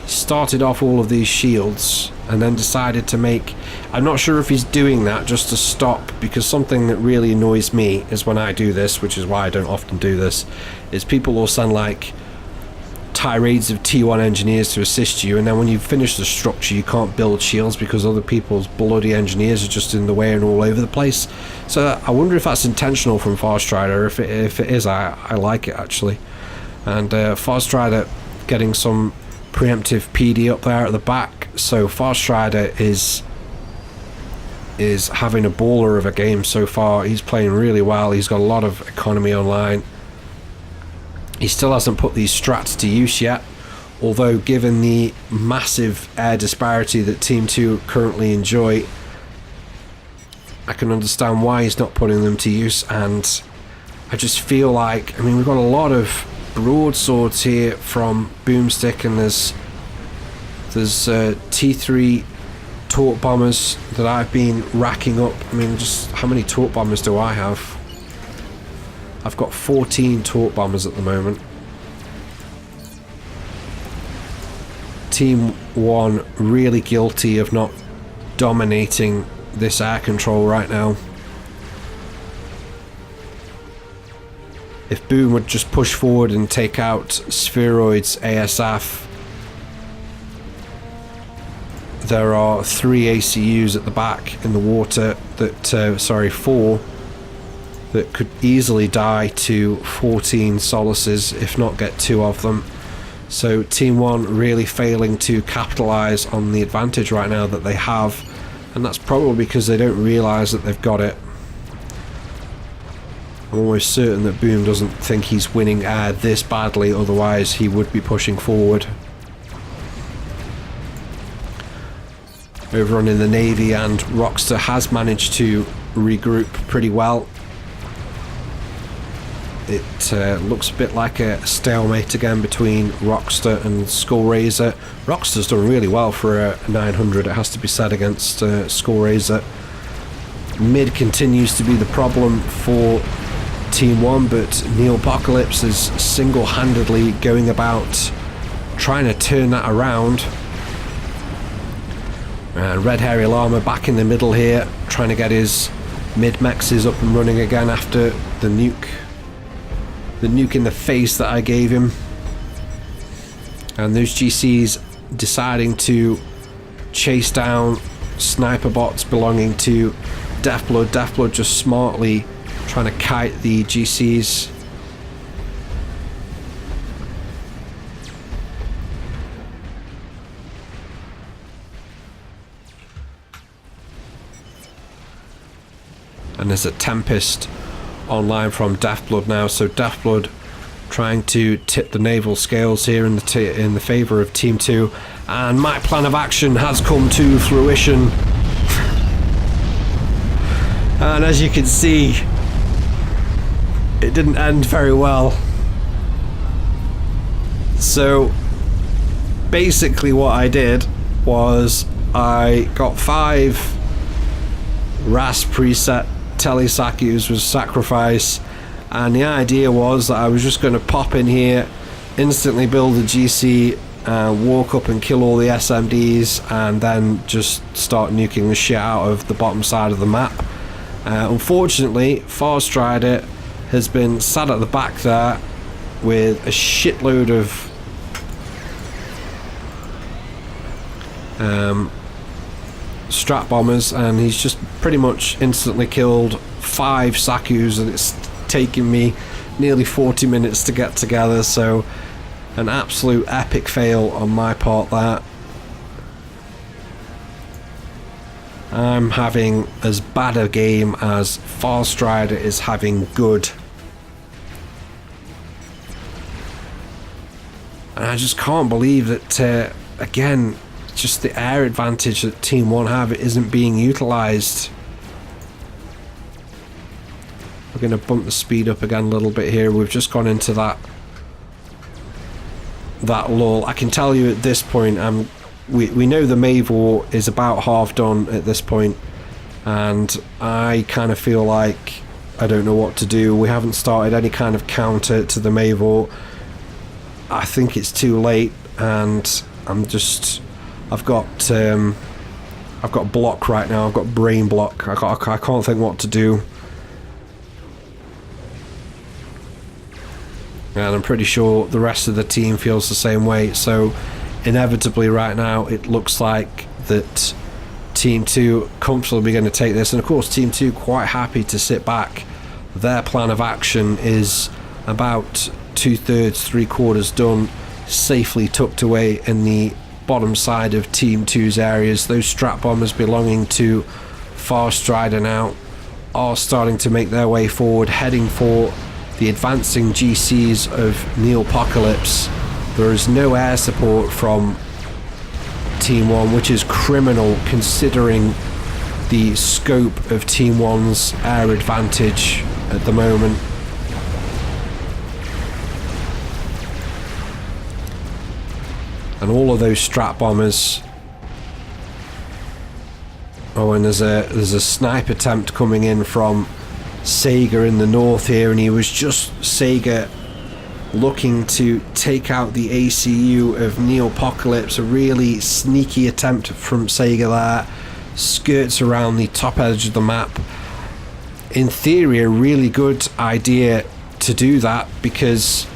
he started off all of these shields and then decided to make, I'm not sure if he's doing that just to stop, because something that really annoys me is when I do this, which is why I don't often do this, is people will send like tirades of T1 engineers to assist you, and then when you finish the structure you can't build shields because other people's bloody engineers are just in the way and all over the place. So I wonder if that's intentional from Farstrider. If it is, I like it actually. And Farstrider getting some preemptive PD up there at the back, so Farstrider is having a baller of a game so far. He's playing really well. He's got a lot of economy online. He still hasn't put these strats to use yet, although given the massive air disparity that Team 2 currently enjoy, I can understand why he's not putting them to use. And I just feel like, I mean, we've got a lot of broadswords here from Boomstick, and there's T3 torque bombers that I've been racking up. I mean, just how many torque bombers do I have? I've got 14 torque bombers at the moment. Team 1 really guilty of not dominating this air control right now. If Boom would just push forward and take out Spheroid's ASF, there are 3 ACUs at the back in the water that, sorry, 4, that could easily die to 14 Solaces, if not get 2 of them. So Team 1 really failing to capitalize on the advantage right now that they have, and that's probably because they don't realize that they've got it. I'm almost certain that Boom doesn't think he's winning this badly, otherwise he would be pushing forward. Over on in the Navy, and Rockstar has managed to regroup pretty well. It looks a bit like a stalemate again between Rockstar and Skullraiser. Rockstar's done really well for a 900, it has to be said, against Skullraiser. Mid continues to be the problem for Team 1, but Neopocalypse is single-handedly going about trying to turn that around. Red Hairy Llama back in the middle here, trying to get his mid-mexes up and running again after the nuke. The nuke in the face that I gave him. And those GCs deciding to chase down sniper bots belonging to Deathblood. Deathblood just smartly trying to kite the GCs. And there's a Tempest online from Deathblood now, so Deathblood trying to tip the naval scales here in the favour of Team 2, and my plan of action has come to fruition. And as you can see, it didn't end very well. So basically what I did was I got 5 RAS preset Telesakus was sacrifice, and the idea was that I was just going to pop in here, instantly build a GC, walk up and kill all the SMDs, and then just start nuking the shit out of the bottom side of the map. Unfortunately, Farstrider has been sat at the back there with a shitload of strat bombers, and he's just pretty much instantly killed 5 Sakus, and it's taken me nearly 40 minutes to get together, so an absolute epic fail on my part there. I'm having as bad a game as Farstrider is having good. And I just can't believe that, again, just the air advantage that Team 1 have isn't being utilised. We're going to bump the speed up again a little bit here. We've just gone into that lull. I can tell you at this point, we know the Mave War is about half done at this point, and I kind of feel like I don't know what to do. We haven't started any kind of counter to the Mave War. I think it's too late, and I've got block right now. I've got brain block. I can't think what to do. And I'm pretty sure the rest of the team feels the same way. So inevitably right now it looks like that Team 2 comfortably going to take this. And of course Team 2 quite happy to sit back. Their plan of action is about 2/3, 3/4 done, safely tucked away in the bottom side of Team 2's areas. Those strat bombers belonging to Farstrider now are starting to make their way forward, heading for the advancing GCs of Neopocalypse. There is no air support from Team 1, which is criminal considering the scope of Team 1's air advantage at the moment. And all of those strat bombers. Oh, and there's a snipe attempt coming in from Sega in the north here, and he was just Sega looking to take out the ACU of Neopocalypse. A really sneaky attempt from Sega there, skirts around the top edge of the map. In theory, a really good idea to do that, because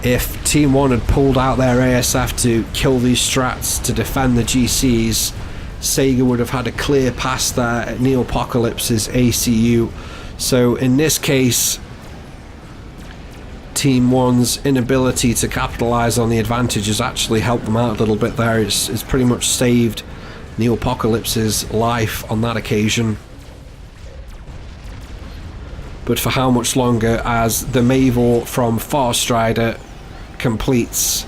if Team 1 had pulled out their ASF to kill these strats to defend the GCs, Sega would have had a clear pass there at Neopocalypse's ACU. So in this case, Team 1's inability to capitalise on the advantage has actually helped them out a little bit there. It's pretty much saved Neopocalypse's life on that occasion. but for how much longer as the Mavor from Farstrider completes.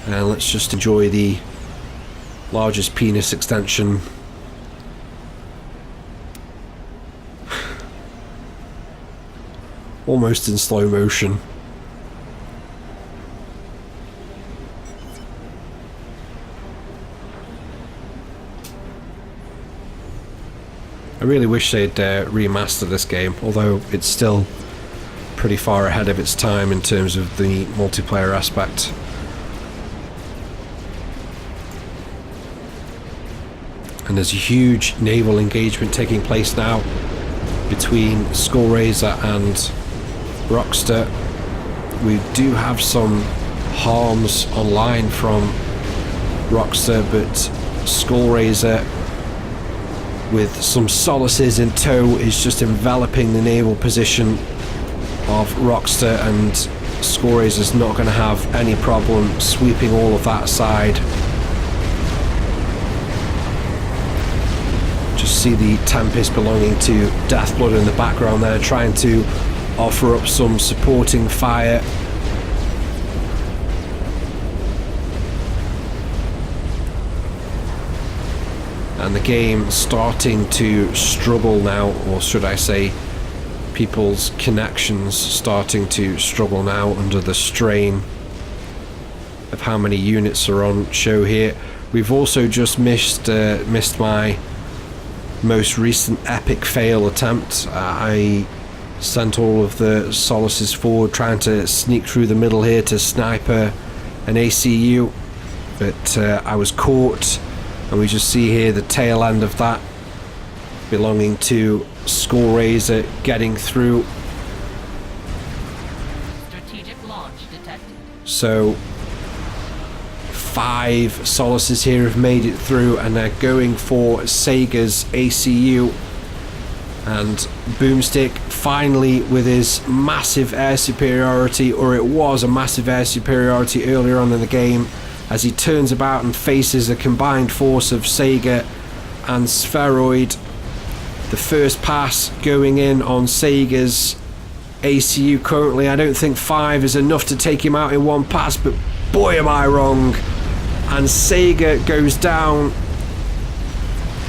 And let's just enjoy the largest penis extension. Almost in slow motion. I really wish they'd remaster this game, although it's still pretty far ahead of its time in terms of the multiplayer aspect. And there's a huge naval engagement taking place now between Skullraiser and Rockstar. We do have some harms online from Rockstar, but Skullraiser, with some solaces in tow, is just enveloping the naval position of Rockstar, and Skullraiser's not going to have any problem sweeping all of that aside. Just see the Tempest belonging to Deathblood in the background there, trying to offer up some supporting fire. And the game starting to struggle now, or should I say people's connections starting to struggle now under the strain of how many units are on show here. We've also just missed my most recent epic fail attempt. I sent all of the Solaces forward, trying to sneak through the middle here to sniper an ACU, but I was caught, and we just see here the tail end of that belonging to Skullraiser getting through. Strategic launch detected. So 5 Solaces here have made it through, and they're going for Sega's ACU. And Boomstick finally, with his massive air superiority, or it was a massive air superiority earlier on in the game, as he turns about and faces a combined force of Sega and Spheroid. The first pass going in on Sega's ACU currently. I don't think 5 is enough to take him out in one pass, but boy am I wrong. And Sega goes down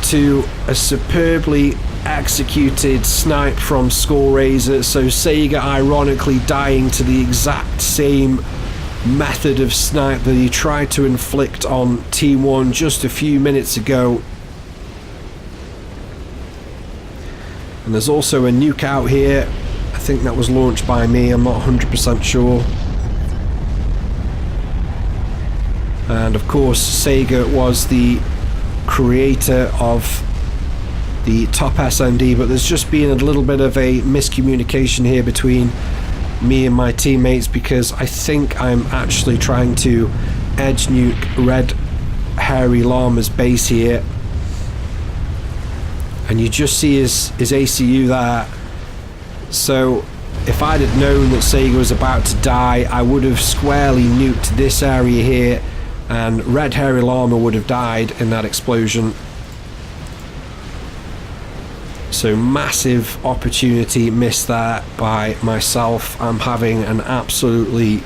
to a superbly executed snipe from Skullraiser. So Sega ironically dying to the exact same method of snipe that he tried to inflict on Team 1 just a few minutes ago. And there's also a nuke out here. I think that was launched by me, I'm not 100% sure. And of course Sega was the creator of the top SMD, but there's just been a little bit of a miscommunication here between me and my teammates, because I think I'm actually trying to edge nuke Red Hairy Llama's base here, and you just see his ACU there. So if I'd have known that Sega was about to die, I would have squarely nuked this area here, and Red Hairy Llama would have died in that explosion. So massive opportunity missed there by myself. I'm having an absolutely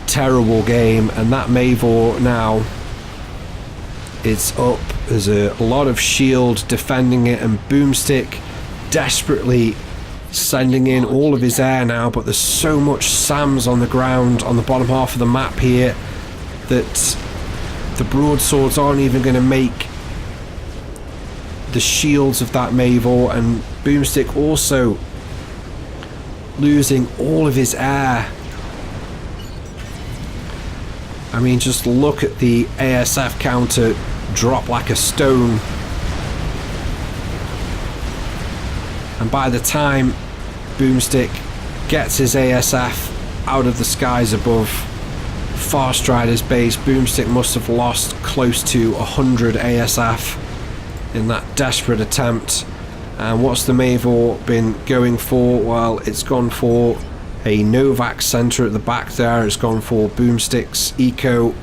terrible game, and that Mavor now, it's up. There's a lot of shield defending it, and Boomstick desperately sending in all of his air now, but there's so much SAMs on the ground on the bottom half of the map here that the broadswords aren't even going to make the shields of that Mavor. And Boomstick also losing all of his air. I mean, just look at the ASF counter drop like a stone. And by the time Boomstick gets his ASF out of the skies above Farstrider's base, Boomstick must have lost close to 100 ASF in that desperate attempt. And what's the Mavor been going for? Well, it's gone for a Novak center at the back there. It's gone for Boomstick's eco,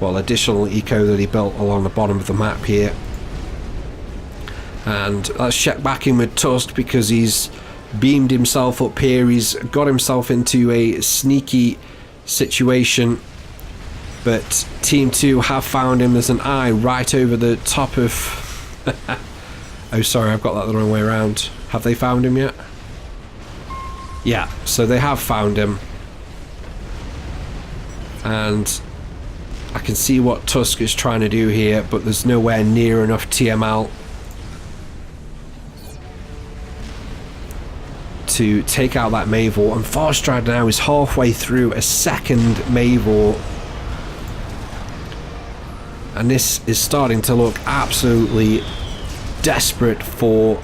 well, additional eco that he built along the bottom of the map here. And let's check back in with Tusk because he's beamed himself up here. He's got himself into a sneaky situation. But Team 2 have found him. There's an eye right over the top of... Oh, sorry, I've got that the wrong way around. Have they found him yet? Yeah, so they have found him. And I can see what Tusk is trying to do here, but there's nowhere near enough TML to take out that Mavor. And Farstrider now is halfway through a second Mavor. And this is starting to look absolutely desperate for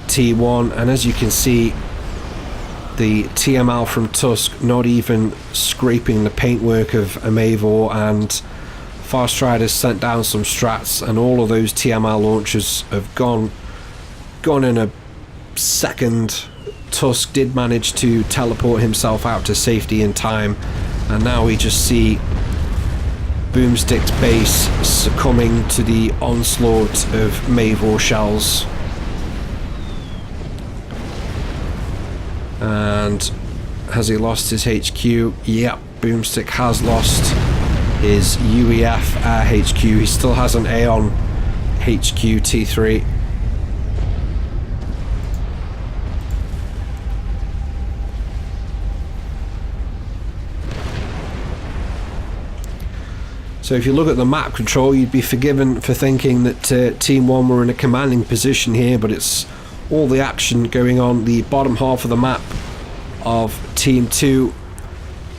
T1. And as you can see, the TML from Tusk not even scraping the paintwork of a Mavor, and Farstrider's sent down some strats, and all of those TML launchers have gone in a second. Tusk did manage to teleport himself out to safety in time, and now we just see Boomstick's base succumbing to the onslaught of Mavor shells. And has he lost his HQ? Yep, Boomstick has lost his UEF HQ. He still has an addon HQ T3. So if you look at the map control, you'd be forgiven for thinking that Team 1 were in a commanding position here, but it's all the action going on the bottom half of the map of Team 2,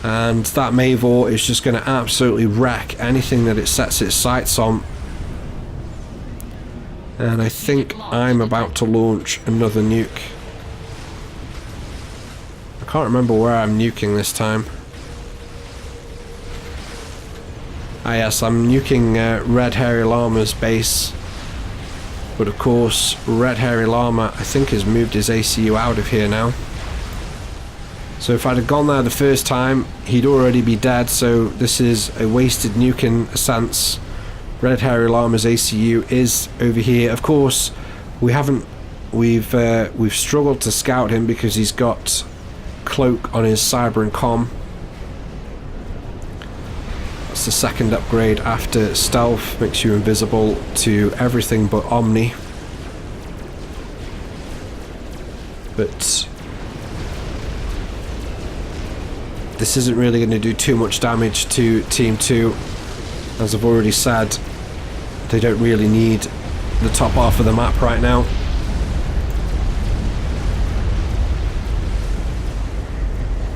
and that Mavor is just going to absolutely wreck anything that it sets its sights on. And I think I'm about to launch another nuke. I can't remember where I'm nuking this time. Ah yes, I'm nuking Red Hairy Llama's base. But of course, Red Hairy Llama, I think, has moved his ACU out of here now. So if I'd have gone there the first time, he'd already be dead, so this is a wasted nuke in a sense. Red Hairy Llama's ACU is over here. Of course, we've struggled to scout him because he's got cloak on his cyber and comm. That's the second upgrade after stealth, makes you invisible to everything but Omni. But this isn't really going to do too much damage to Team 2. As I've already said, they don't really need the top half of the map right now.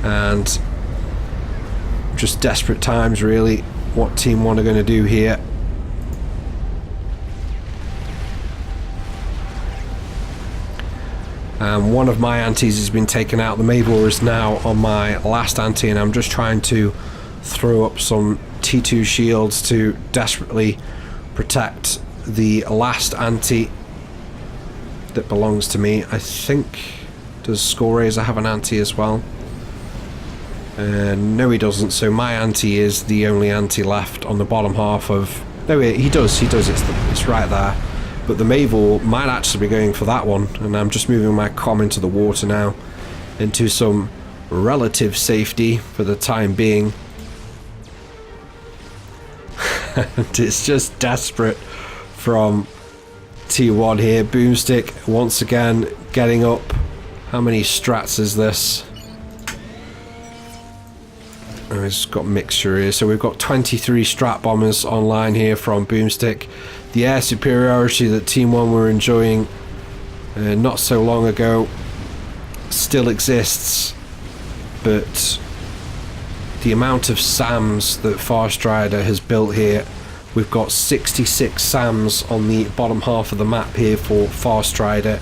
And just desperate times really, what Team 1 are going to do here. One of my antis has been taken out. The Mavor is now on my last anti, and I'm just trying to throw up some T2 shields to desperately protect the last anti that belongs to me. I think, does Skullraiser have an anti as well? No, he doesn't. So my anti is the only anti left on the bottom half of... No, he does. It's right there. But the Mavor might actually be going for that one. And I'm just moving my comm into the water now, into some relative safety for the time being. And it's just desperate from T1 here. Boomstick once again getting up. How many strats is this? Oh, it's got mixture here. So we've got 23 strat bombers online here from Boomstick. The air superiority that Team 1 were enjoying not so long ago still exists, but the amount of SAMs that Farstrider has built here, we've got 66 SAMs on the bottom half of the map here for Farstrider.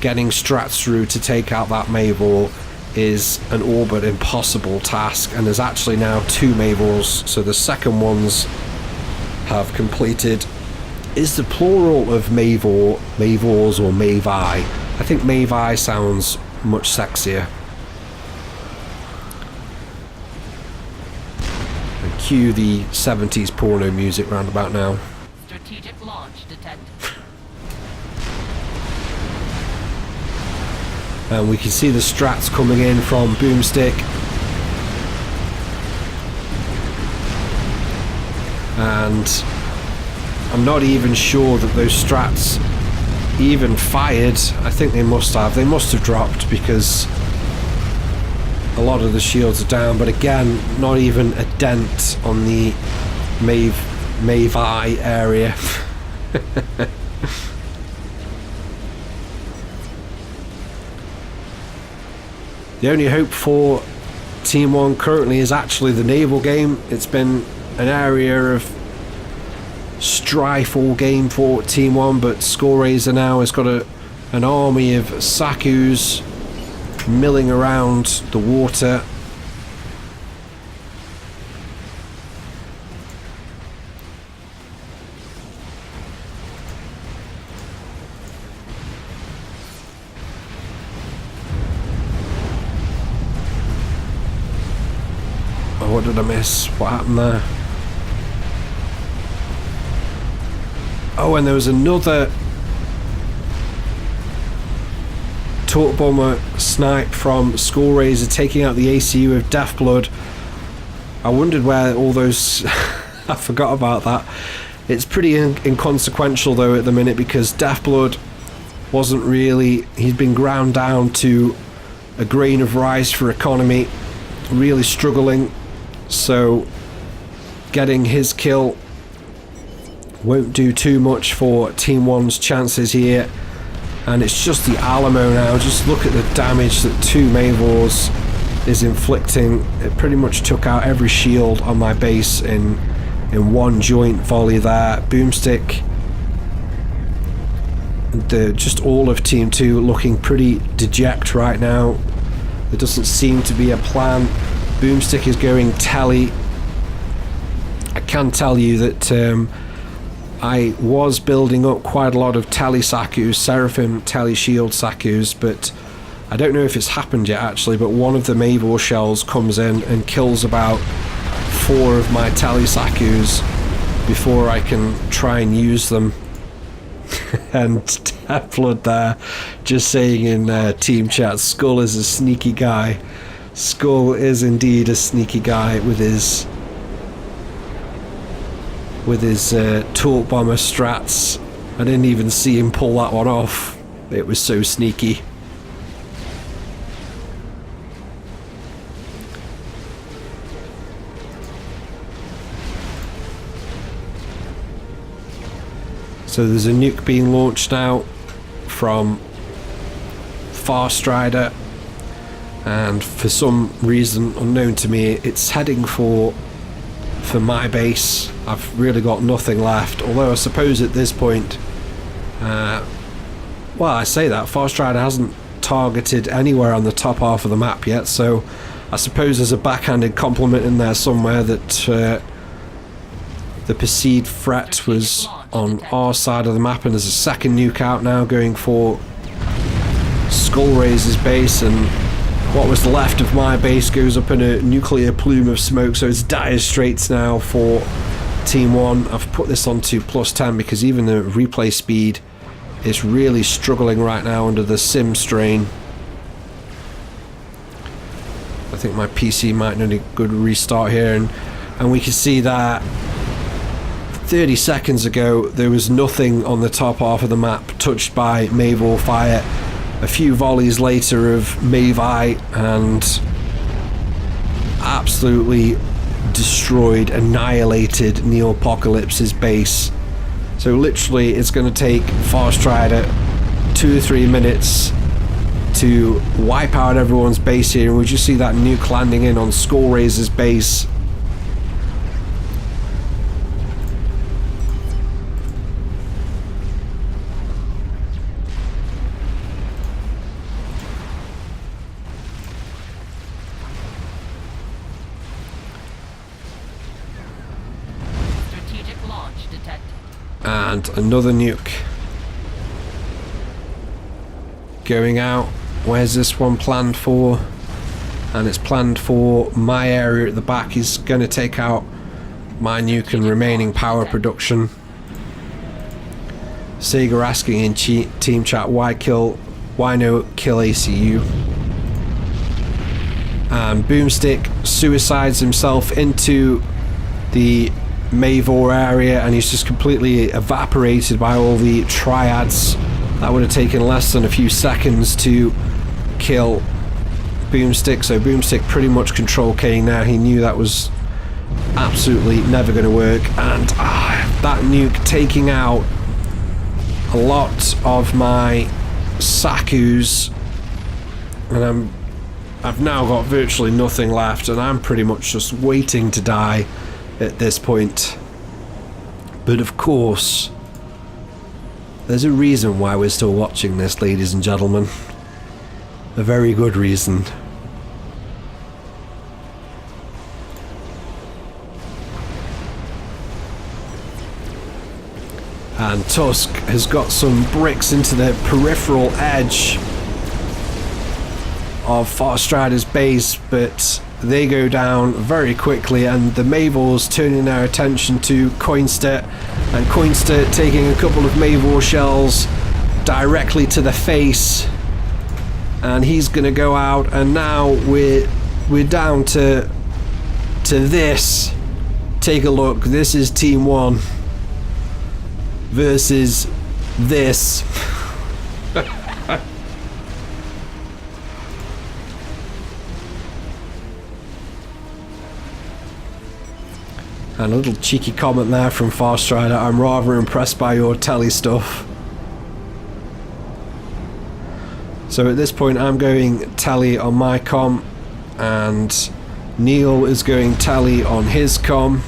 Getting strats through to take out that Mavor is an all but impossible task, and there's actually now 2 Mavors, so the second ones have completed. Is the plural of Mavor, Mavors or Mavi? I think Mavi sounds much sexier. And cue the 70s porno music round about now. Strategic launch detected. And we can see the strats coming in from Boomstick. And I'm not even sure that those strats even fired. I think they must have. They must have dropped because a lot of the shields are down. But again, not even a dent on the Maeve Eye area. The only hope for Team 1 currently is actually the naval game. It's been an area of strife all game for Team 1, but Skullraiser now has got an army of Sakus milling around the water. Oh, what did I miss? What happened there? Oh, and there was another Torque Bomber snipe from Skullraiser taking out the ACU of Deathblood. I wondered where all those... I forgot about that. It's pretty inconsequential though at the minute because Deathblood wasn't really... He'd been ground down to a grain of rice for economy. Really struggling. So getting his kill won't do too much for Team 1's chances here. And it's just the Alamo now. Just look at the damage that 2 Mavors is inflicting. It pretty much took out every shield on my base in one joint volley there. Boomstick, just all of Team 2 looking pretty deject right now. There doesn't seem to be a plan. Boomstick is going telly. I can tell you that I was building up quite a lot of Telly Sakus, Seraphim Telly Shield Sakus, but I don't know if it's happened yet actually, but one of the Mavor shells comes in and kills about 4 of my Telly Sakus before I can try and use them. And Deathblood there, just saying in team chat, Skull is a sneaky guy. Skull is indeed a sneaky guy with his Torque Bomber strats. I didn't even see him pull that one off. It was so sneaky. So there's a nuke being launched now from Far Strider, and for some reason unknown to me it's heading for my base. I've really got nothing left, although I suppose at this point well, I say that Far Strider hasn't targeted anywhere on the top half of the map yet, so I suppose there's a backhanded compliment in there somewhere that the perceived threat was on our side of the map, and there's a second nuke out now going for Skullraiser's base, and what was left of my base goes up in a nuclear plume of smoke, so it's dire straits now for Team 1. I've put this on to +10 because even the replay speed is really struggling right now under the sim strain. I think my PC might need a good restart here, and we can see that 30 seconds ago there was nothing on the top half of the map touched by Mavor fire. A few volleys later of Maeve Eye and absolutely destroyed, annihilated Neopocalypse's base. So literally it's going to take Far Strider 2 or 3 minutes to wipe out everyone's base here, and we just see that nuke landing in on Skullraiser's base. And another nuke going out. Where's this one planned for? And it's planned for my area at the back. Is going to take out my nuke and remaining power production. Sega asking in team chat, why kill why no kill ACU? And Boomstick suicides himself into the Mavor area, and he's just completely evaporated by all the triads. That would have taken less than a few seconds to kill Boomstick, so Boomstick pretty much control K now. He knew that was absolutely never going to work, and that nuke taking out a lot of my Sakus, and I've now got virtually nothing left, and I'm pretty much just waiting to die at this point. But of course, there's a reason why we're still watching this, ladies and gentlemen. A very good reason. And Tusk has got some bricks into the peripheral edge of Farstrider's base, but they go down very quickly, and the Mavor's turning their attention to Coinster, and Coinster taking a couple of Mavor shells directly to the face, and he's gonna go out, and now we're down to this. Take a look. This is Team 1 versus this. And a little cheeky comment there from Farstrider. I'm rather impressed by your telly stuff. So at this point I'm going telly on my comm, and Neil is going telly on his comm.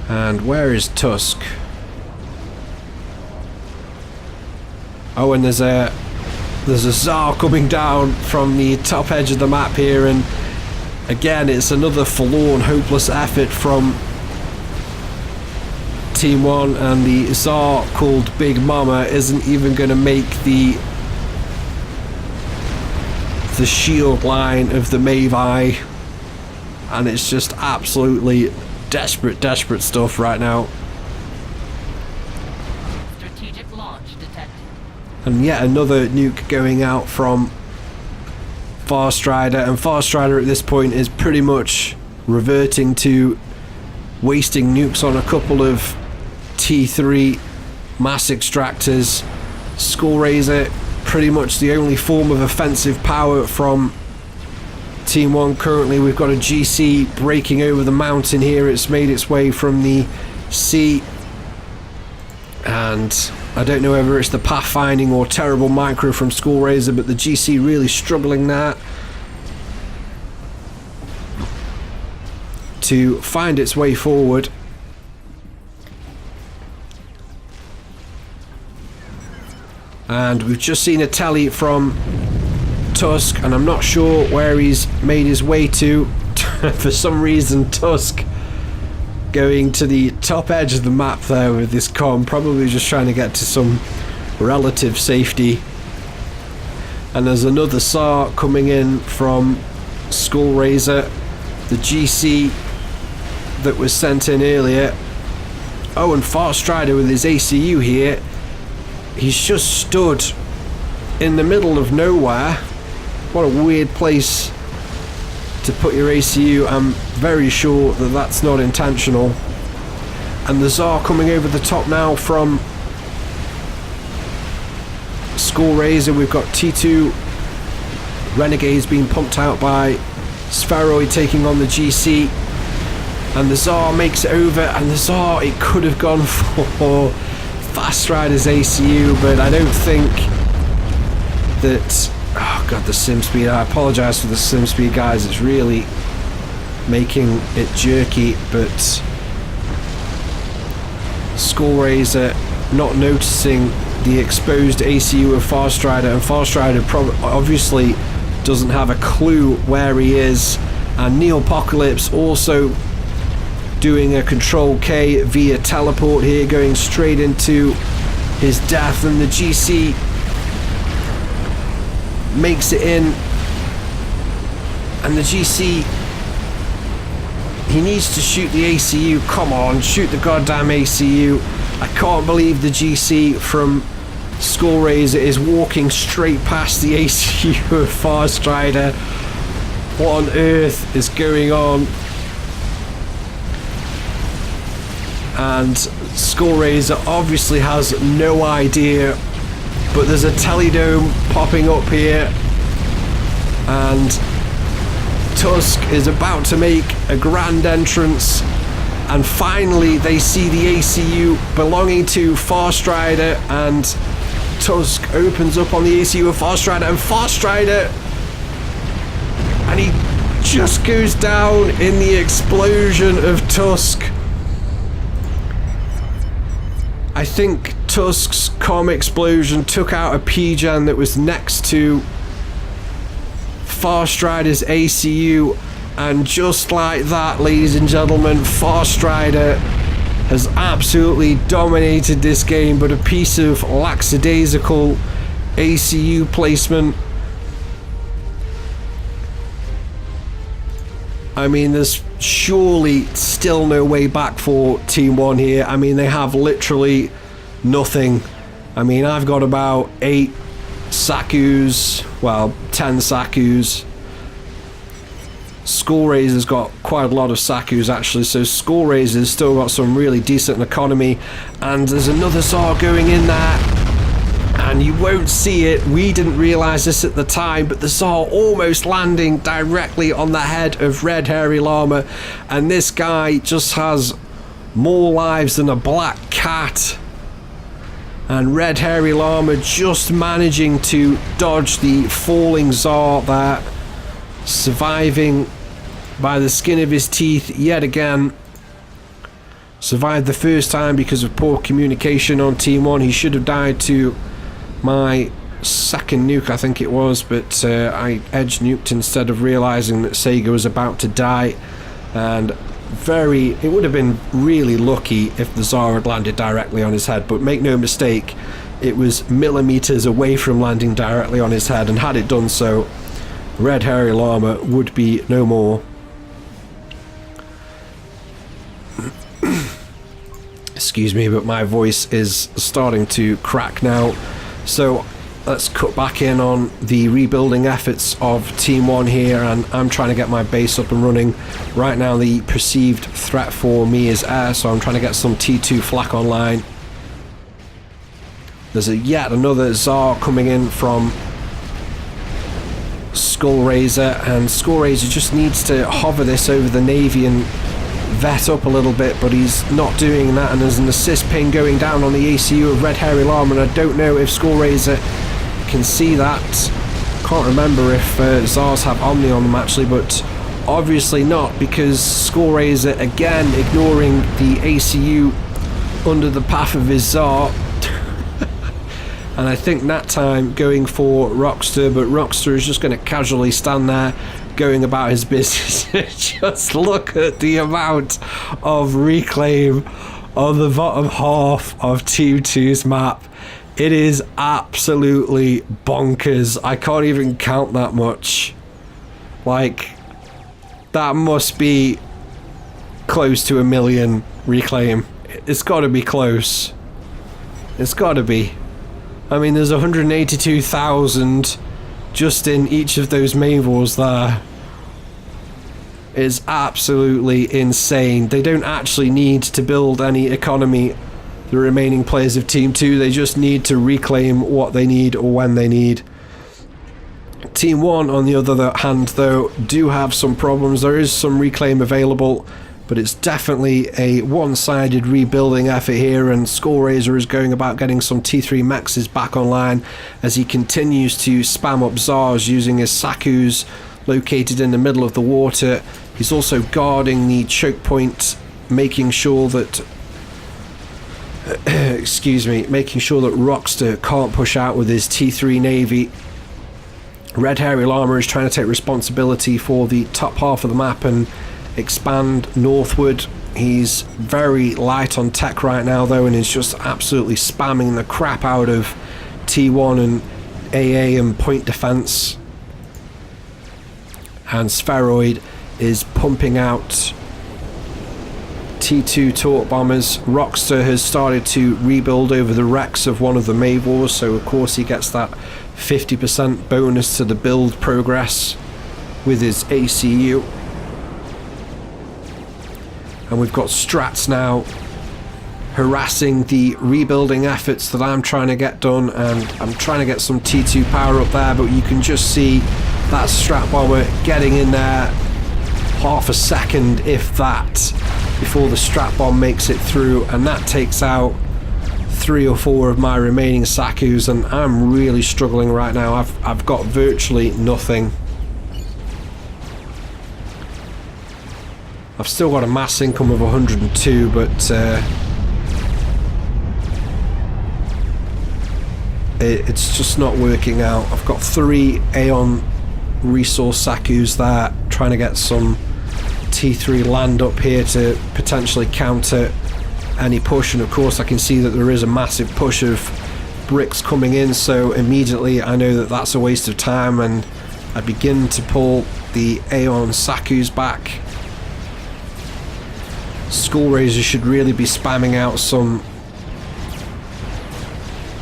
And where is Tusk? Oh, and there's a Tsar coming down from the top edge of the map here, and again it's another forlorn, hopeless effort from Team 1, and the Tsar called Big Mama isn't even going to make the shield line of the Mavi, and it's just absolutely desperate stuff right now. Strategic launch detected. And yet another nuke going out from Farstrider, and Farstrider at this point is pretty much reverting to wasting nukes on a couple of T3 mass extractors. Skullraiser, pretty much the only form of offensive power from Team 1 currently. We've got a GC breaking over the mountain here. It's made its way from the sea, and I don't know whether it's the pathfinding or terrible micro from Skullraiser, but the GC really struggling there to find its way forward. And we've just seen a telly from Tusk, and I'm not sure where he's made his way to. For some reason, Tusk going to the top edge of the map there with this comm, probably just trying to get to some relative safety. And there's another SAR coming in from Skullraiser, the GC that was sent in earlier. Oh, and Farstrider with his ACU here. He's just stood in the middle of nowhere. What a weird place to put your ACU. I'm very sure that that's not intentional. And the Tsar coming over the top now from Skullraiser. We've got T2 Renegades being pumped out by Spheroid taking on the GC. And the Tsar makes it over, and the Tsar, it could have gone for Farstrider's ACU, but I don't think that... Oh god, the sim speed. I apologise for the sim speed, guys. It's really making it jerky, but Skullraiser not noticing the exposed ACU of Farstrider, and Farstrider obviously doesn't have a clue where he is. And Neopocalypse also doing a Control K via teleport here, going straight into his death, and the GC makes it in, and the GC, he needs to shoot the ACU. Come on, shoot the goddamn ACU. I can't believe the GC from Skullraiser is walking straight past the ACU of Farstrider. What on earth is going on? And Skullraiser obviously has no idea, but there's a teledome popping up here, and Tusk is about to make a grand entrance, and finally they see the ACU belonging to Farstrider, and Tusk opens up on the ACU of Farstrider, and Farstrider, and he just goes down in the explosion of Tusk. I think Tusk's comm explosion took out a P-Gen that was next to Farstrider's ACU, and just like that, ladies and gentlemen, Farstrider has absolutely dominated this game, but a piece of lackadaisical ACU placement. I mean, there's surely still no way back for Team 1 here. I mean, they have literally nothing. I mean, I've got about 8 Sakus, well, 10 Sakus. Skullraiser's got quite a lot of Sakus actually, so Skullraiser's still got some really decent economy, and there's another Tsar going in there, and you won't see it. We didn't realise this at the time, but the Tsar almost landing directly on the head of Red Hairy Llama, and this guy just has more lives than a black cat. And Red Hairy Llama just managing to dodge the falling Tsar there, surviving by the skin of his teeth yet again. Survived the first time because of poor communication on Team 1. He should have died to my second nuke, I think it was, but I edge nuked instead of realising that Sega was about to die. And it would have been really lucky if the Tsar had landed directly on his head, but make no mistake, it was millimeters away from landing directly on his head, and had it done so, Red Hairy Llama would be no more. Excuse me, but my voice is starting to crack now. So let's cut back in on the rebuilding efforts of Team 1 here, and I'm trying to get my base up and running. Right now the perceived threat for me is air, so I'm trying to get some T2 flak online. There's yet another Tsar coming in from Skullraiser, and Skullraiser just needs to hover this over the Navy and vet up a little bit, but he's not doing that, and there's an assist ping going down on the ACU of Red Hairy Llama, and I don't know if Skullraiser can see that. Can't remember if Tsars have Omni on them actually, but obviously not, because Skullraiser again ignoring the ACU under the path of his Tsar. And I think that time going for Rockster, but Rockster is just going to casually stand there going about his business. Just look at the amount of reclaim on the bottom half of Team 2's map. It is absolutely bonkers. I can't even count that much. Like, that must be close to 1 million reclaim. It's got to be close. It's got to be. I mean, there's 182,000 just in each of those main wars there. It's absolutely insane. They don't actually need to build any economy, the remaining players of Team 2. They just need to reclaim what they need or when they need. Team 1, on the other hand, though, do have some problems. There is some reclaim available, but it's definitely a one-sided rebuilding effort here, and Skullraiser is going about getting some T3 Maxes back online as he continues to spam up Tsars using his Sakus located in the middle of the water. He's also guarding the choke point, making sure that making sure that Rockster can't push out with his T3 Navy. Red Hairy Llama is trying to take responsibility for the top half of the map and expand northward. He's very light on tech right now though, and is just absolutely spamming the crap out of T1 and AA and point defense. And Spheroid is pumping out T2 torque bombers. Rockstar has started to rebuild over the wrecks of one of the Mavors, so of course he gets that 50% bonus to the build progress with his ACU. And we've got strats now harassing the rebuilding efforts that I'm trying to get done, and I'm trying to get some T2 power up there, but you can just see that strat bomber getting in there half a second, if that, before the strat bomb makes it through, and that takes out 3 or 4 of my remaining Sakus, and I'm really struggling right now. I've got virtually nothing. I've still got a mass income of 102, but it's just not working out. I've got 3 Aeon resource Sakus there, trying to get some T3 land up here to potentially counter any push, and of course I can see that there is a massive push of bricks coming in, so immediately I know that that's a waste of time, and I begin to pull the Aeon Sakus back. Skull Razor should really be spamming out some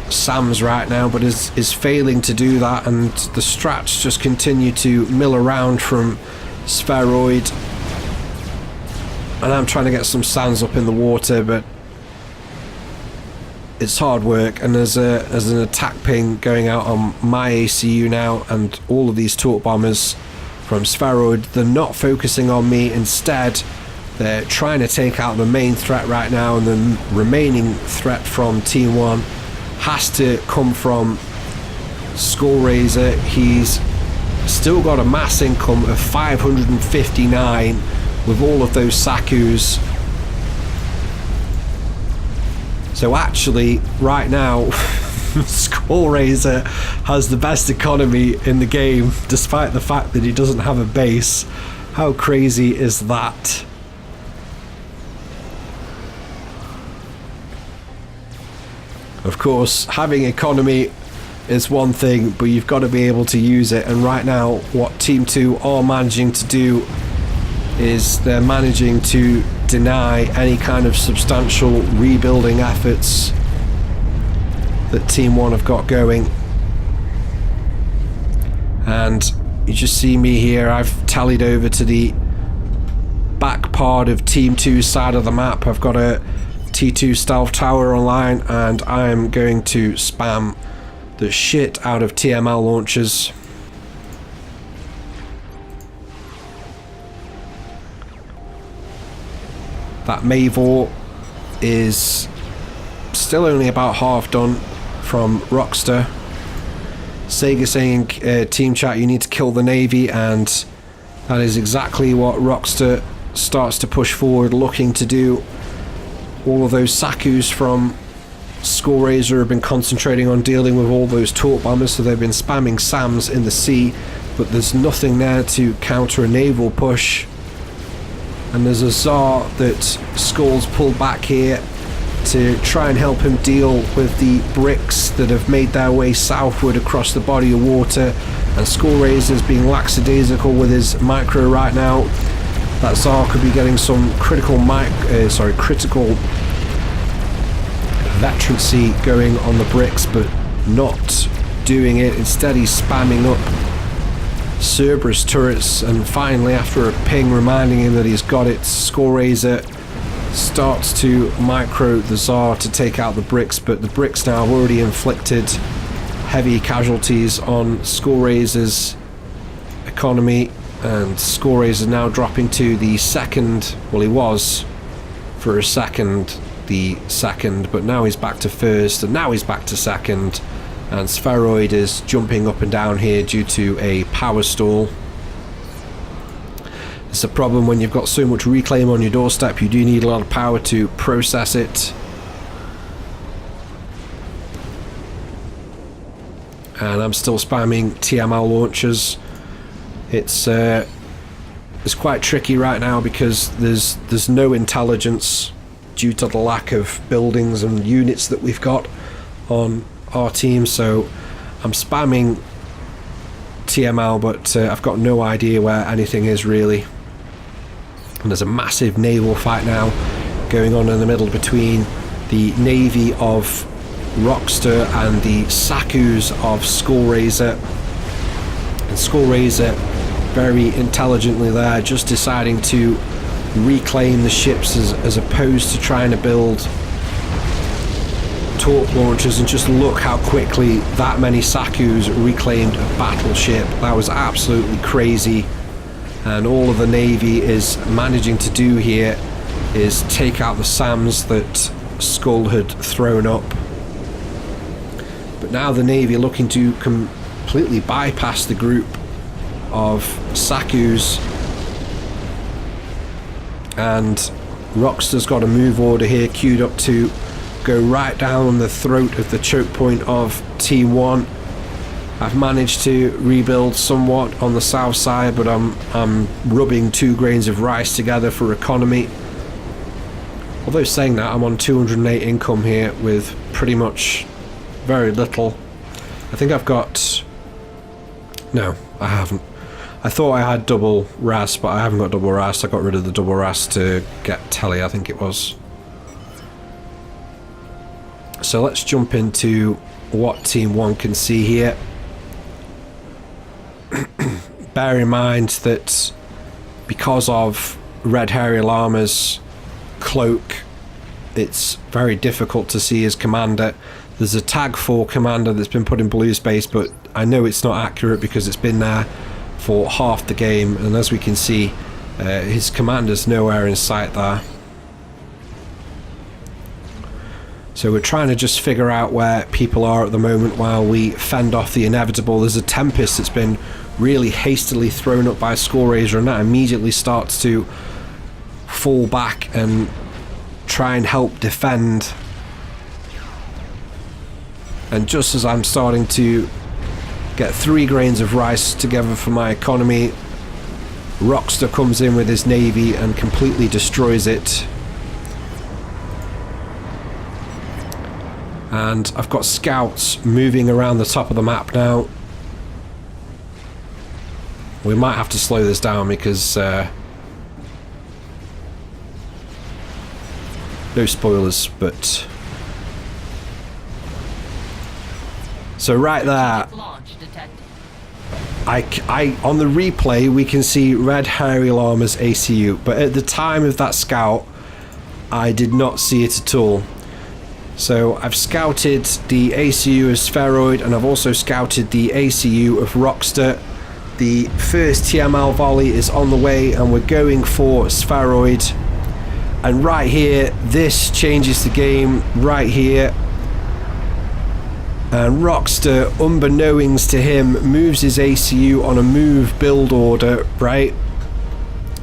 SAMs right now, but is failing to do that, and the strats just continue to mill around from Spheroid, and I'm trying to get some SAMs up in the water, but it's hard work. And there's an attack ping going out on my ACU now, and all of these torque bombers from Spheroid, they're not focusing on me. Instead, they're trying to take out the main threat right now, and the remaining threat from Team 1 has to come from Skull Razor. He's still got a mass income of 559 with all of those Sakus. So actually, right now, Skull Razor has the best economy in the game, despite the fact that he doesn't have a base. How crazy is that? Of course, having economy is one thing, but you've got to be able to use it, and right now what Team 2 are managing to do is they're managing to deny any kind of substantial rebuilding efforts that Team 1 have got going. And you just see me here, I've tallied over to the back part of Team 2's side of the map. I've got a T2 stealth tower online, and I'm going to spam the shit out of TML launchers. That Mavor is still only about half done from Rockstar. Sega saying, team chat, you need to kill the Navy, and that is exactly what Rockstar starts to push forward, looking to do. All of those Sakus from Skull Razor have been concentrating on dealing with all those torque bombers, so they've been spamming SAMs in the sea, but there's nothing there to counter a naval push. And there's a Tsar that Skull's pulled back here to try and help him deal with the bricks that have made their way southward across the body of water, and Skull Razor's being lackadaisical with his micro right now. That Tsar could be getting some critical veterancy going on the bricks, but not doing it. Instead, he's spamming up Cerberus turrets, and finally, after a ping reminding him that he's got it, Skull Razor starts to micro the Tsar to take out the bricks, but the bricks now have already inflicted heavy casualties on Skull Razor's economy, and Skull Razor now dropping to the second. Well, he was for a second the second, but now he's back to first, and now he's back to second, and Spheroid is jumping up and down here due to a power stall. It's a problem when you've got so much reclaim on your doorstep. You do need a lot of power to process it. And I'm still spamming TML launchers. It's quite tricky right now because there's no intelligence due to the lack of buildings and units that we've got on our team, so I'm spamming TML, but I've got no idea where anything is really. And there's a massive naval fight now going on in the middle between the navy of Rockster and the Sakus of Skullraiser. And Skullraiser very intelligently there, just deciding to reclaim the ships as opposed to trying to build torp launchers. And just look how quickly that many Sakus reclaimed a battleship. That was absolutely crazy. And all of the Navy is managing to do here is take out the SAMs that Skull had thrown up. But now the Navy looking to completely bypass the group of Sakus. And Rockster's got a move order here queued up to go right down the throat of the choke point of T1. I've managed to rebuild somewhat on the south side, but I'm rubbing 2 grains of rice together for economy. Although saying that, I'm on 208 income here with pretty much very little. I think I've got... No, I haven't. I thought I had double RAS, but I haven't got double RAS. I got rid of the double RAS to get telly, I think it was. So let's jump into what Team 1 can see here. Bear in mind that because of Red Hairy Llama's cloak, it's very difficult to see his commander. There's a tag for commander that's been put in blue space, but I know it's not accurate because it's been there for half the game, and as we can see, his commander's nowhere in sight there. So we're trying to just figure out where people are at the moment while we fend off the inevitable. There's a Tempest that's been really hastily thrown up by Skullraiser, and that immediately starts to fall back and try and help defend. And just as I'm starting to get 3 grains of rice together for my economy, Rockster comes in with his navy and completely destroys it. And I've got scouts moving around the top of the map now. We might have to slow this down because no spoilers, but so right there, I on the replay we can see Red Hairy Llama's ACU, but at the time of that scout I did not see it at all. So I've scouted the ACU of Spheroid, and I've also scouted the ACU of Rockster. The first TML volley is on the way, and we're going for Spheroid. And right here, this changes the game right here. And Rockster, unbeknownst to him, moves his ACU on a move build order, right?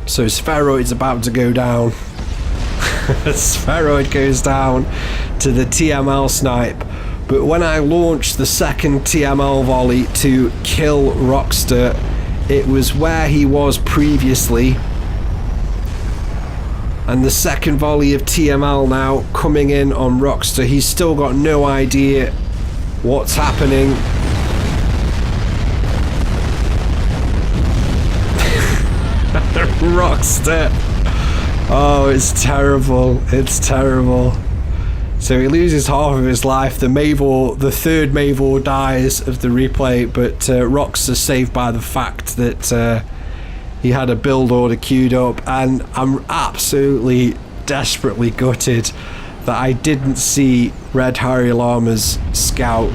So Spheroid's about to go down. Spheroid goes down to the TML snipe, but when I launched the second TML volley to kill Rockster, it was where he was previously, and the second volley of TML now coming in on Rockster. He's still got no idea what's happening. Rockster. Oh, it's terrible. It's terrible. So he loses half of his life. The Mavor, the third Mavor dies of the replay, but Rockster's saved by the fact that he had a build order queued up, and I'm absolutely desperately gutted that I didn't see Red Hairy Llama's scout,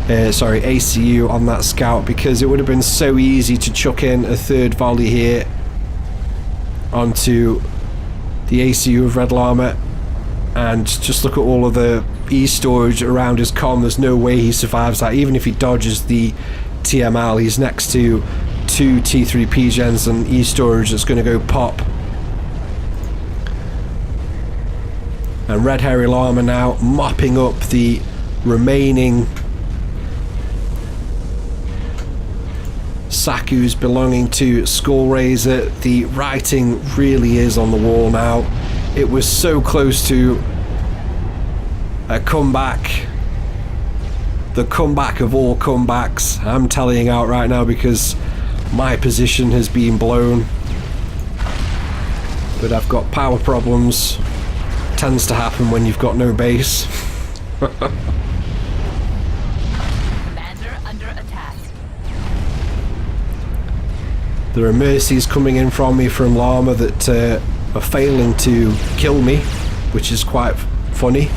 ACU on that scout, because it would have been so easy to chuck in a third volley here onto the ACU of Red Llama. And just look at all of the E-storage around his comm. There's no way he survives that. Even if he dodges the TML, he's next to 2 T3P gens and E-storage that's going to go pop. And Red Hairy Llama now mopping up the remaining Sakus belonging to Skullraiser. The writing really is on the wall now. It was so close to a comeback. The comeback of all comebacks. I'm telling you out right now because my position has been blown. But I've got power problems. tends to happen when you've got no base. Commander under attack. There are mercies coming in from me from Llama that are failing to kill me, which is quite funny.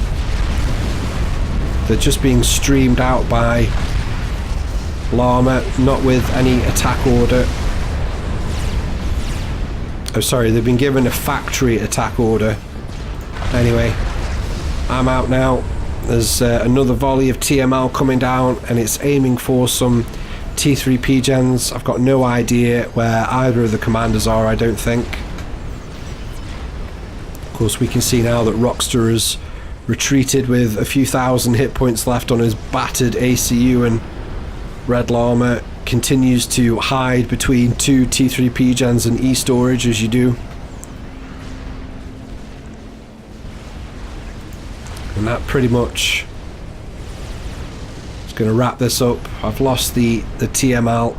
They're just being streamed out by Llama, not with any attack order. Oh, sorry, they've been given a factory attack order. Anyway, I'm out now. There's another volley of TML coming down, and it's aiming for some T3P gens. I've got no idea where either of the commanders are, I don't think. Of course, we can see now that Rockstar has retreated with a few thousand hit points left on his battered ACU, and Red Llama continues to hide between two T3P gens and E-storage, as you do. And that pretty much is going to wrap this up. I've lost the TML.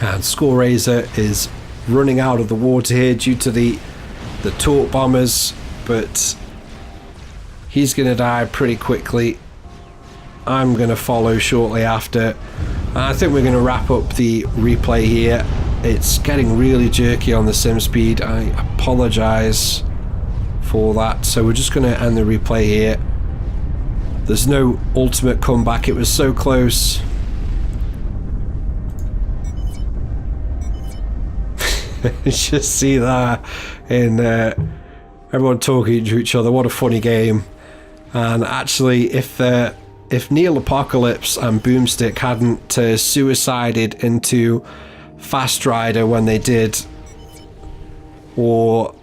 And Score Razor is running out of the water here due to the torp bombers, but he's going to die pretty quickly. I'm going to follow shortly after. I think we're going to wrap up the replay here. It's getting really jerky on the sim speed. I apologise for that. So we're just going to end the replay here. There's no ultimate comeback. It was so close. Just see that in everyone talking to each other. What a funny game. And actually, if Neil Apocalypse and Boomstick hadn't suicided into Fast Rider when they did, or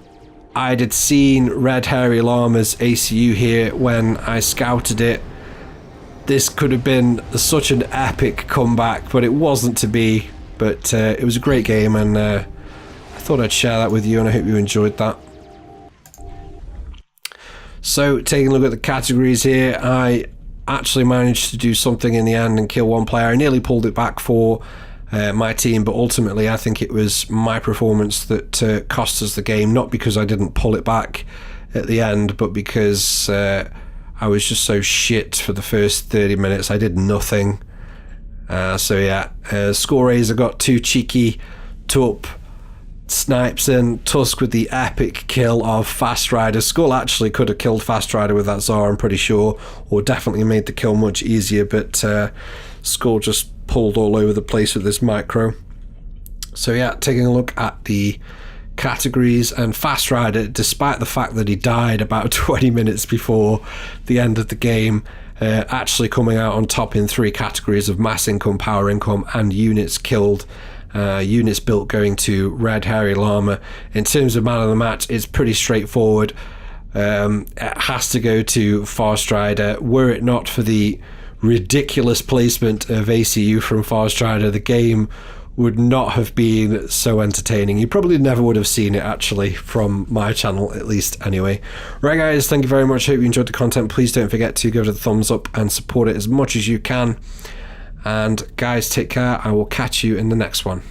I'd had seen Red Hairy Llama's ACU here when I scouted it, this could have been such an epic comeback, but it wasn't to be. But it was a great game, and I thought I'd share that with you, and I hope you enjoyed that. So, taking a look at the categories here, I actually managed to do something in the end and kill one player. I nearly pulled it back for my team, but ultimately I think it was my performance that cost us the game, not because I didn't pull it back at the end, but because I was just so shit for the first 30 minutes. I did nothing. So yeah, Score Razor got two cheeky torp snipes in. Tusk with the epic kill of Fast Rider. Skull actually could have killed Fast Rider with that Tsar, I'm pretty sure, or definitely made the kill much easier, but Skull just pulled all over the place with this micro. So yeah, taking a look at the categories, and Fast Rider, despite the fact that he died about 20 minutes before the end of the game, actually coming out on top in three categories of mass income, power income, and units killed. Units built going to Red Hairy Llama. In terms of man of the match, it's pretty straightforward. It has to go to Fast Rider. Were it not for the ridiculous placement of ACU from Fast Rider, the game would not have been so entertaining. You probably never would have seen it, actually, from my channel, at least, anyway. Right, guys, thank you very much. Hope you enjoyed the content. Please don't forget to give it a thumbs up and support it as much as you can. And guys, take care. I will catch you in the next one.